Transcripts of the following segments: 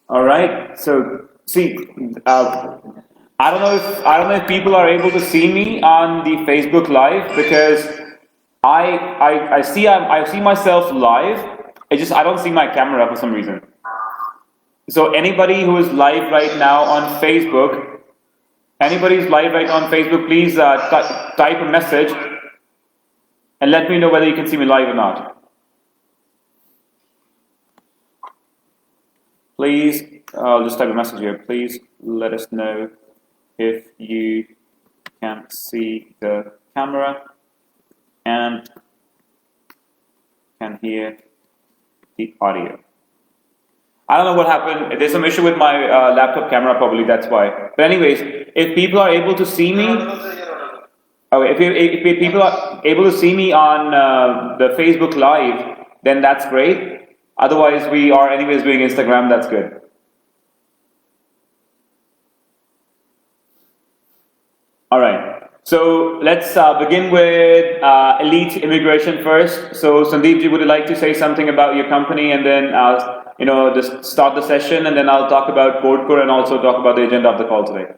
All right. So see, I don't know if people are able to see me on the Facebook Live because I see myself live. I don't see my camera for some reason. So anybody who is live right now on Facebook, anybody who's live right now on Facebook, please type a message and let me know whether you can see me live or not. Please, I'll just type a message here. Please let us know if you can see the camera and can hear the audio. I don't know what happened. There's some issue with my laptop camera, probably that's why. But anyways, if people are able to see me, if people are able to see me on the Facebook Live, then that's great. Otherwise, we are anyways doing Instagram. That's good. All right. So let's begin with Elite Immigration first. So Sandeep, would you like to say something about your company, and then just start the session, and then I'll talk about CodeCore and also talk about the agenda of the call today.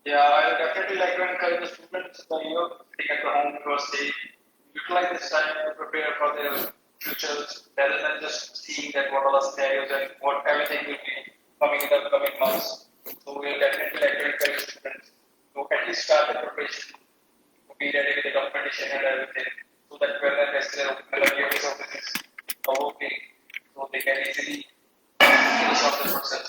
Yeah, I would definitely like to encourage the students sitting at home because they utilize this time to prepare for their futures rather than just seeing that what are the scenarios and what everything will be coming in the coming months. So we'll definitely like to encourage students to at least start the preparation, to be ready with the documentation and everything, so that when the next year office is working, so they can easily finish off the process.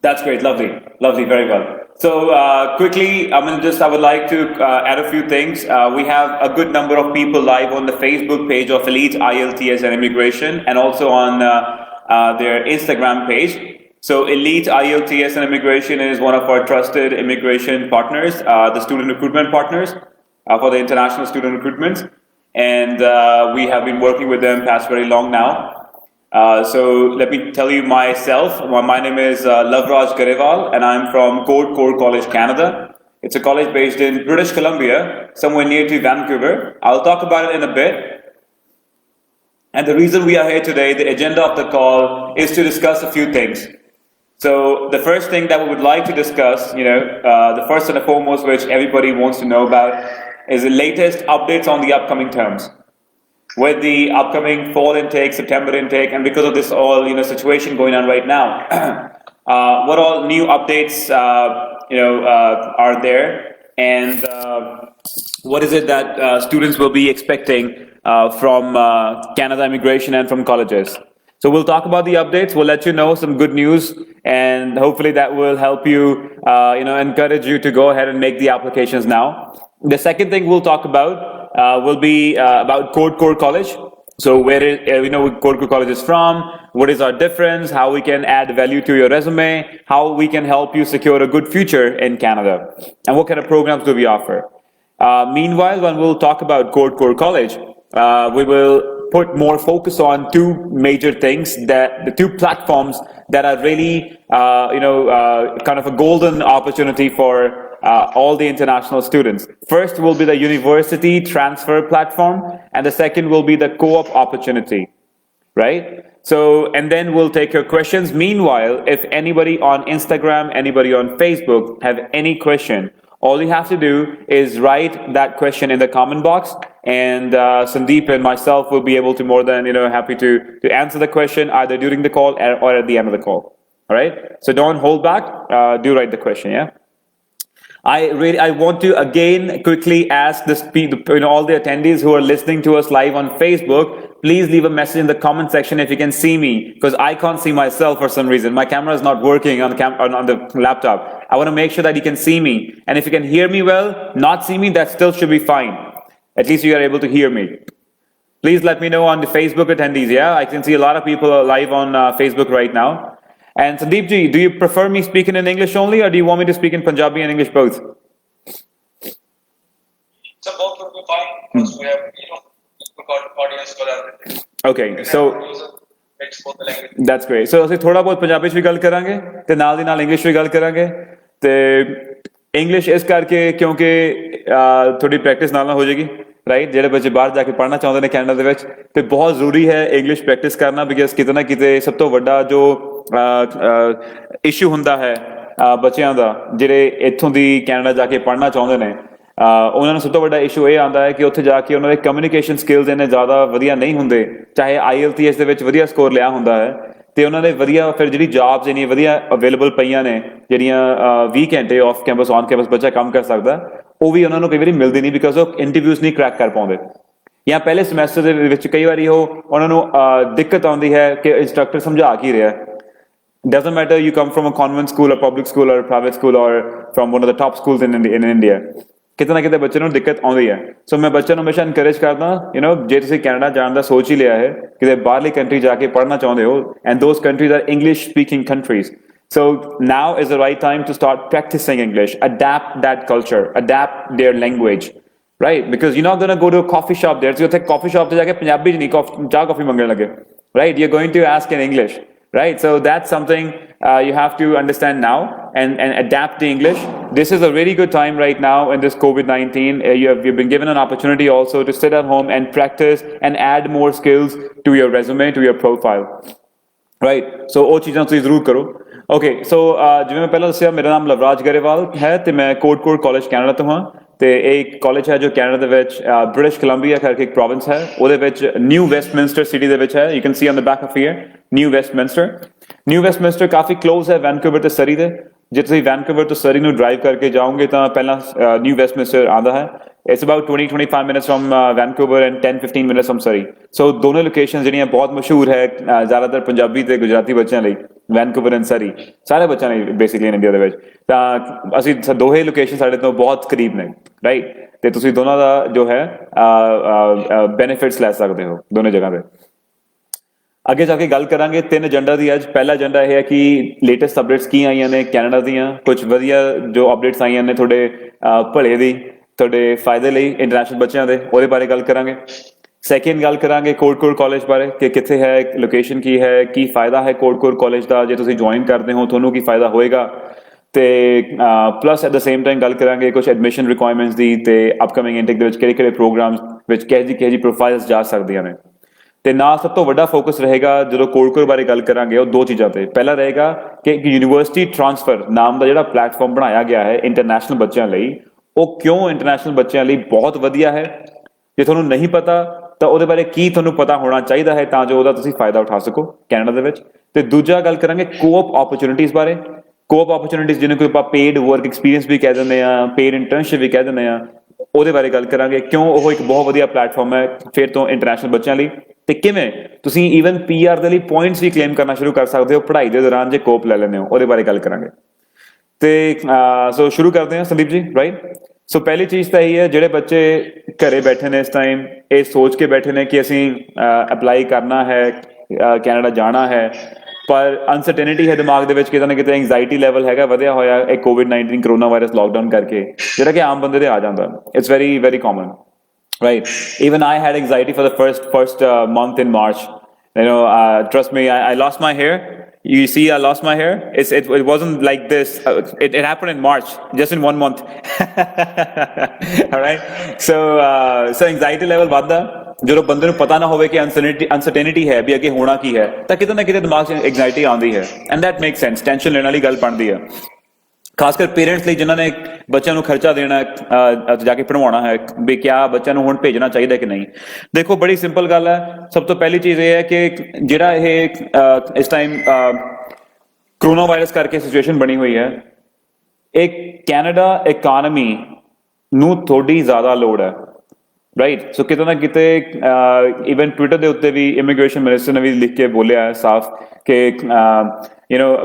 That's great, lovely, lovely, very well. So quickly, I would like to add a few things. We have a good number of people live on the Facebook page of Elite IELTS and Immigration, and also on their Instagram page. So Elite IELTS and Immigration is one of our trusted immigration partners, the student recruitment partners for the international student recruitment, and we have been working with them past very long now. So let me tell you myself. My name is Lavraj Garewal, and I'm from CodeCore College, Canada. It's a college based in British Columbia, somewhere near to Vancouver. I'll talk about it in a bit. And the reason we are here today, the agenda of the call, is to discuss a few things. So the first thing that we would like to discuss, the first and the foremost, which everybody wants to know about, is the latest updates on the upcoming terms. With the upcoming fall intake, September intake, and because of this all situation going on right now, what all new updates are there, and what is it that students will be expecting from Canada Immigration and from colleges? So we'll talk about the updates. We'll let you know some good news, and hopefully that will help you, encourage you to go ahead and make the applications now. The second thing we'll talk about will be about CodeCore College. So where CodeCore College is from, what is our difference, how we can add value to your resume, how we can help you secure a good future in Canada, and what kind of programs do we offer. Meanwhile, when we'll talk about CodeCore College, we will put more focus on two major things, that the two platforms that are really, kind of a golden opportunity for all the international students. First will be the university transfer platform, and the second will be the co-op opportunity, right? So, and then we'll take your questions. Meanwhile, if anybody on Instagram, anybody on Facebook have any question, all you have to do is write that question in the comment box, and Sandeep and myself will be able to more than happy to answer the question either during the call or at the end of the call. All right. So don't hold back. Do write the question. Yeah. I want to again quickly ask all the attendees who are listening to us live on Facebook, please leave a message in the comment section if you can see me, because I can't see myself for some reason. My camera is not working on the laptop. I want to make sure that you can see me, and if you can hear me well, not see me, that still should be fine. At least you are able to hear me. Please let me know on the Facebook attendees. Yeah, I can see a lot of people are live on Facebook right now. And Sandeep ji, do you prefer me speaking in English only, or do you want me to speak in Punjabi and English both? So both will be fine because we have audience for everything. Okay, so that's great. So ਅਸੀਂ ਥੋੜਾ ਬਹੁਤ ਪੰਜਾਬੀ 'ਚ ਵੀ ਗੱਲ ਕਰਾਂਗੇ ਤੇ ਨਾਲ ਦੀ ਨਾਲ English ਵੀ ਗੱਲ ਕਰਾਂਗੇ ਤੇ ਇੰਗਲਿਸ਼ ਇਸ ਕਰਕੇ ਕਿਉਂਕਿ ਥੋੜੀ ਪ੍ਰੈਕਟਿਸ ਨਾਲ ਹੋ ਜਾਏਗੀ ਰਾਈਟ, ਜਿਹੜੇ ਬੱਚੇ ਬਾਹਰ ਜਾ ਕੇ ਪੜ੍ਹਨਾ ਚਾਹੁੰਦੇ ਨੇ ਕੈਨੇਡਾ ਦੇ ਵਿੱਚ, ਤੇ ਬਹੁਤ ਜ਼ਰੂਰੀ ਹੈ ਇੰਗਲਿਸ਼ ਪ੍ਰੈਕਟਿਸ ਕਰਨਾ, ਬਿਕਾਜ਼ ਕਿਤੇ ਨਾ ਕਿਤੇ ਸਭ ਤੋਂ ਵੱਡਾ ਜੋ ਇਸ਼ੂ ਹੁੰਦਾ ਹੈ ਬੱਚਿਆਂ ਦਾ ਜਿਹੜੇ ਇੱਥੋਂ ਦੀ ਕੈਨੇਡਾ ਜਾ ਕੇ ਪੜ੍ਹਨਾ ਚਾਹੁੰਦੇ ਨੇ, ਉਹਨਾਂ ਨੂੰ ਸਭ ਤੋਂ ਵੱਡਾ ਇਸ਼ੂ ਇਹ ਆਉਂਦਾ ਹੈ ਕਿ ਉੱਥੇ ਜਾ ਕੇ ਉਹਨਾਂ ਦੇ ਕਮਿਊਨੀਕੇਸ਼ਨ ਸਕਿੱਲਸ ਇੰਨੇ ਜ਼ਿਆਦਾ ਵਧੀਆ ਨਹੀਂ ਹੁੰਦੇ, ਚਾਹੇ IELTS ਦੇ ਵਿੱਚ ਵਧੀਆ ਸਕੋਰ ਲਿਆ ਹੁੰਦਾ ਹੈ, ਤੇ ਉਹਨਾਂ ਨੇ ਵਧੀਆ ਫਿਰ ਜਿਹੜੀ ਜੌਬਸ ਇੰਨੀਆਂ ਵਧੀਆ ਅਵੇਲੇਬਲ ਪਈਆਂ ਨੇ ਜਿਹੜੀਆਂ 20 ਘੰਟੇ ਆਫ ਕੈਂਪਸ ਔਨ ਕੈਂਪਸ ਬੱਚਾ ਕੰਮ ਕਰ ਸਕਦਾ, ਉਹ ਵੀ ਉਹਨਾਂ ਨੂੰ ਕਈ ਵਾਰੀ ਮਿਲਦੀ ਨਹੀਂ, ਬਿਕਾਜ਼ ਉਹ ਇੰਟਰਵਿਊਜ਼ ਨਹੀਂ ਕਰੈਕ ਕਰ ਪਾਉਂਦੇ, ਜਾਂ ਪਹਿਲੇ ਸਮੈਸਟਰ ਦੇ ਵਿੱਚ ਕਈ ਵਾਰੀ ਉਹਨਾਂ ਨੂੰ ਦਿੱਕਤ ਆਉਂਦੀ ਹੈ ਕਿ ਇੰਸਟਰਕਟਰ ਸਮਝਾ ਕੀ ਰਿਹਾ। Doesn't matter you come from a convent school or public school or private school or from one of the top schools in India, ਕਿਤੇ ਨਾ ਕਿਤੇ ਬੱਚੇ ਨੂੰ ਦਿੱਕਤ ਆਉਂਦੀ ਹੈ। ਸੋ ਮੈਂ ਬੱਚਿਆਂ ਨੂੰ ਹਮੇਸ਼ਾ ਇਨਕਰੇਜ ਕਰਦਾ, ਜੇ ਤੁਸੀਂ ਕੈਨੇਡਾ ਜਾਣ ਦਾ ਸੋਚ ਹੀ ਲਿਆ ਹੈ, ਕਿਤੇ ਬਾਹਰਲੀ ਕੰਟਰੀ ਜਾ ਕੇ ਪੜ੍ਹਨਾ ਚਾਹੁੰਦੇ ਹੋ, and those countries are English speaking countries, so now is the right time to start practicing English, adapt that culture, adapt their language, right? Because you're not going to go to a coffee shop there, so ਉੱਥੇ coffee shop ਤੇ ਜਾ ਕੇ ਪੰਜਾਬੀ ਚ ਨਹੀਂ ਚਾਹ ਕਾਫੀ ਮੰਗਣ ਲੱਗੇ, right? You're going to ask in English, right? So that's something you have to understand now and adapt the English. This is a really good time right now in this COVID-19. You've been given an opportunity also to sit at home and practice and add more skills to your resume, to your profile, right? So ਉਹ ਚੀਜ਼ਾਂ ਤੁਸੀਂ ਜ਼ਰੂਰ ਕਰੋ। Okay, ਸੋ ਜਿਵੇਂ ਮੈਂ ਪਹਿਲਾਂ ਦੱਸਿਆ, ਮੇਰਾ ਨਾਮ ਲਵਰਾਜ ਗਰੇਵਾਲ ਹੈ ਤੇ ਮੈਂ ਕੋਟਕੋਟ ਕਾਲਜ ਕੈਨੇਡਾ ਤੋਂ ਹਾਂ, ਤੇ ਇਹ ਇੱਕ ਕਾਲਜ ਹੈ ਜੋ ਕੈਨੇਡਾ ਦੇ ਵਿੱਚ ਬ੍ਰਿਟਿਸ਼ ਕੋਲੰਬੀਆ ਕਰਕੇ ਇੱਕ ਪ੍ਰੋਵਿੰਸ ਹੈ, ਉਹਦੇ ਵਿੱਚ ਨਿਊ ਵੈਸਟਮਿੰਸਟਰ ਸਿਟੀ ਦੇ ਵਿੱਚ ਹੈ। You can see on the back of here New Westminster ਕਾਫੀ ਕਲੋਜ਼ ਹੈ ਵੈਨਕੂਵਰ ਤੇ ਸਰੀ ਦੇ। ਜੇ ਤੁਸੀਂ ਵੈਨਕੂਵਰ ਤੋਂ ਸਰੀ ਨੂੰ ਡਰਾਈਵ ਕਰਕੇ ਜਾਓਗੇ ਤਾਂ ਪਹਿਲਾਂ ਨਿਊ ਵੈਸਟਮਿੰਸਟਰ ਆਉਂਦਾ ਹੈ। It's about 20-25 minutes from Vancouver and 10-15 minutes from Surrey. So ਦੋਨੋਂ ਲੋਕੇਸ਼ਨ ਜਿਹੜੀਆਂ ਬਹੁਤ ਮਸ਼ਹੂਰ ਹੈ ਜ਼ਿਆਦਾਤਰ ਪੰਜਾਬੀ ਤੇ ਗੁਜਰਾਤੀ ਬੱਚਿਆਂ ਲਈ, ਵੈਨਕੂਵਰ ਐਂਡ ਸਰੀ, ਸਾਰੇ ਬੱਚਿਆਂ ਲਈ ਬੇਸਿਕਲੀ ਇੰਡੀਆ ਦੇ ਵਿੱਚ। ਤਾਂ ਅਸੀਂ ਦੋਹੇ ਲੋਕੇਸ਼ਨ ਸਾਡੇ ਤੋਂ ਬਹੁਤ ਕਰੀਬ ਨੇ, ਰਾਈਟ? ਤੇ ਤੁਸੀਂ ਦੋਨਾਂ ਦਾ ਜੋ ਹੈ ਬੈਨੀਫਿਟਸ ਲੈ ਸਕਦੇ ਹੋ ਦੋਨੇ ਜਗ੍ਹਾ ਤੇ। ਅੱਗੇ ਜਾ ਕੇ ਗੱਲ ਕਰਾਂਗੇ 3 ਏਜੰਡਾ ਦੀ ਅੱਜ। ਪਹਿਲਾ ਏਜੰਡਾ ਇਹ ਹੈ ਕਿ ਲੇਟੈਸਟ ਅਪਡੇਟਸ ਕੀ ਆਈਆਂ ਨੇ ਕੈਨੇਡਾ ਦੀਆਂ, ਕੁਝ ਵਧੀਆ ਜੋ ਅਪਡੇਟਸ ਆਈਆਂ ਨੇ ਤੁਹਾਡੇ ਭਲੇ ਦੀ, ਤੁਹਾਡੇ ਫਾਇਦੇ ਲਈ, ਇੰਟਰਨੈਸ਼ਨਲ ਬੱਚਿਆਂ ਦੇ, ਉਹਦੇ ਬਾਰੇ ਗੱਲ ਕਰਾਂਗੇ। ਸੈਕਿੰਡ ਗੱਲ ਕਰਾਂਗੇ ਕੋਟਕੋਟ ਕਾਲਜ ਬਾਰੇ ਕਿ ਕਿੱਥੇ ਹੈ, ਲੋਕੇਸ਼ਨ ਕੀ ਹੈ, ਕੀ ਫਾਇਦਾ ਹੈ ਕੋਟਕੋਟ ਕਾਲਜ ਦਾ, ਜੇ ਤੁਸੀਂ ਜੁਆਇਨ ਕਰਦੇ ਹੋ ਤੁਹਾਨੂੰ ਕੀ ਫਾਇਦਾ ਹੋਏਗਾ, ਤੇ plus at the same time ਗੱਲ ਕਰਾਂਗੇ ਕੁਝ ਐਡਮਿਸ਼ਨ ਰਿਕੁਆਇਰਮੈਂਟਸ ਦੀ, ਤੇ ਅਪਕਮਿੰਗ ਇਨਟੇਕ ਦੇ ਵਿੱਚ ਕਿਹੜੇ ਪ੍ਰੋਗਰਾਮਸ ਵਿੱਚ ਕਿਹੋ ਜਿਹੀ ਪ੍ਰੋਫਾਈਲਸ ਜਾ ਸਕਦੀਆਂ ਨੇ। ਤੇ ਨਾਲ ਸਭ ਤੋਂ ਵੱਡਾ ਫੋਕਸ ਰਹੇਗਾ ਜਦੋਂ ਕੋਟਕੋਟ ਬਾਰੇ ਗੱਲ ਕਰਾਂਗੇ ਉਹ 2 ਚੀਜ਼ਾਂ ਤੇ। ਪਹਿਲਾ ਰਹੇਗਾ ਕਿ ਯੂਨੀਵਰਸਿਟੀ ਟ੍ਰਾਂਸਫਰ ਨਾਮ ਦਾ ਜਿਹੜਾ ਪਲੇਟਫਾਰਮ ਬਣਾਇਆ ਗਿਆ ਹੈ ਇੰਟਰਨੈਸ਼ਨਲ ਬੱਚਿਆਂ ਲਈ, ਉਹ ਕਿਉਂ ਇੰਟਰਨੈਸ਼ਨਲ ਬੱਚਿਆਂ ਲਈ ਬਹੁਤ ਵਧੀਆ ਹੈ। ਜੇ ਤੁਹਾਨੂੰ ਨਹੀਂ ਪਤਾ ਤਾਂ ਉਹਦੇ ਬਾਰੇ ਕੀ ਤੁਹਾਨੂੰ ਪਤਾ ਹੋਣਾ ਚਾਹੀਦਾ ਹੈ ਤਾਂ ਜੋ ਉਹਦਾ ਤੁਸੀਂ ਫਾਇਦਾ ਉਠਾ ਸਕੋ ਕੈਨੇਡਾ ਦੇ ਵਿੱਚ। ਤੇ ਦੂਜਾ ਗੱਲ ਕਰਾਂਗੇ ਕੋਆਪ ਓਪਰਚੁਨਿਟੀਜ਼ ਬਾਰੇ। ਕੋਆਪ ਓਪਰਚੁਨਿਟੀਜ਼ ਜਿਹਨੂੰ ਕੋਈ ਆਪਾਂ ਪੇਡ ਵਰਕ ਐਕਸਪੀਰੀਅੰਸ ਵੀ ਕਹਿ ਦਿੰਦੇ ਆ, ਪੇਡ ਇੰਟਰਨਸ਼ਿਪ ਵੀ ਕਹਿ ਦਿੰਦੇ ਆ, ਉਹਦੇ ਬਾਰੇ ਗੱਲ ਕਰਾਂਗੇ ਕਿਉਂ ਉਹ ਇੱਕ ਬਹੁਤ ਵਧੀਆ ਪਲੇਟਫਾਰਮ ਹੈ ਫਿਰ ਤੋਂ ਇੰਟਰਨੈਸ਼ਨਲ ਬੱਚਿਆਂ ਲਈ, ਤੇ ਕਿਵੇਂ ਤੁਸੀਂ ਈਵਨ PR ਦੇ ਲਈ ਪੁਆਇੰਟਸ ਵੀ ਕਲੇਮ ਕਰਨਾ ਸ਼ੁਰੂ ਕਰ ਸਕਦੇ ਹੋ ਪੜ੍ਹਾਈ ਦੇ ਦੌਰਾਨ ਜੇ ਕੋਪ ਲੈ ਲੈਂਦੇ ਹੋ, ਉਹਦੇ ਬਾਰੇ ਗੱਲ ਕਰਾਂਗੇ। ਤੇ ਸੋ ਸ਼ੁਰੂ ਕਰਦੇ ਹਾਂ ਸੰਦੀਪ ਜੀ, ਰਾਈਟ? ਸੋ ਪਹਿਲੀ ਚੀਜ਼ ਤਾਂ ਇਹ ਹੈ, ਜਿਹੜੇ ਬੱਚੇ ਘਰੇ ਬੈਠੇ ਨੇ ਇਸ ਟਾਈਮ ਇਹ ਸੋਚ ਕੇ ਬੈਠੇ ਨੇ ਕਿ ਅਸੀਂ ਅਪਲਾਈ ਕਰਨਾ ਹੈ, ਕੈਨੇਡਾ ਜਾਣਾ ਹੈ, ਪਰ ਅਨਸਰਟੇਨਿਟੀ ਹੈ ਦਿਮਾਗ ਦੇ ਵਿੱਚ, ਕਿਤੇ ਨਾ ਕਿਤੇ ਐਂਗਜ਼ਾਈਟੀ ਲੈਵਲ ਹੈਗਾ ਵਧਿਆ ਹੋਇਆ ਇਹ COVID-19 ਕਰੋਨਾ ਵਾਇਰਸ ਲਾਕਡਾਊਨ ਕਰਕੇ, ਜਿਹੜਾ ਕਿ ਆਮ ਬੰਦੇ ਦੇ ਆ ਜਾਂਦਾ। It's very very common, right? Even I had anxiety for the first month in March. Trust me, I lost my hair. You see, I lost my hair. It wasn't like this. It happened in March, just in 1 month. All right. So anxiety level ਵੱਧਦਾ ਜਦੋਂ ਬੰਦੇ ਨੂੰ ਪਤਾ ਨਾ ਹੋਵੇ ਕਿ ਅਨਸਰਟੇਨਿਟੀ ਹੈ ਵੀ ਅੱਗੇ ਹੋਣਾ ਕੀ ਹੈ, ਤਾਂ ਕਿਤੇ ਨਾ ਕਿਤੇ ਦਿਮਾਗ 'ਚ ਐਂਗਜ਼ਾਈਟੀ ਆਉਂਦੀ ਹੈ, and that make sense. Tension ਲੈਣ ਵਾਲੀ ਗੱਲ ਬਣਦੀ ਹੈ, ਖਾਸ ਕਰ ਪੇਰੈਂਟਸ ਲਈ ਜਿਨ੍ਹਾਂ ਨੇ ਬੱਚਿਆਂ ਨੂੰ ਖਰਚਾ ਦੇਣਾ ਜਾ ਕੇ ਪੜ੍ਹਾਉਣਾ ਹੈ ਵੀ ਕਿਆ ਬੱਚਿਆਂ ਨੂੰ ਹੁਣ ਭੇਜਣਾ ਚਾਹੀਦਾ ਕਿ ਨਹੀਂ। ਦੇਖੋ ਬੜੀ ਸਿੰਪਲ ਗੱਲ ਹੈ। ਸਭ ਤੋਂ ਪਹਿਲੀ ਚੀਜ਼ ਇਹ ਹੈ ਕਿ ਜਿਹੜਾ ਇਹ ਇਸ ਟਾਈਮ ਕਰੋਨਾ ਵਾਇਰਸ ਕਰਕੇ ਸਿਚੁਏਸ਼ਨ ਬਣੀ ਹੋਈ ਹੈ, ਇਹ ਕੈਨੇਡਾ ਇਕਾਨਮੀ ਨੂੰ ਥੋੜੀ ਜ਼ਿਆਦਾ ਲੋੜ ਹੈ, ਰਾਈਟ? ਸੋ ਕਿਤੇ ਨਾ ਕਿਤੇ ਈਵਨ ਟਵਿੱਟਰ ਦੇ ਉੱਤੇ ਵੀ ਇਮੀਗ੍ਰੇਸ਼ਨ ਮਿਨਿਸਟਰ ਨੇ ਵੀ ਲਿਖ ਕੇ ਬੋਲਿਆ ਸਾਫ਼ ਕਿ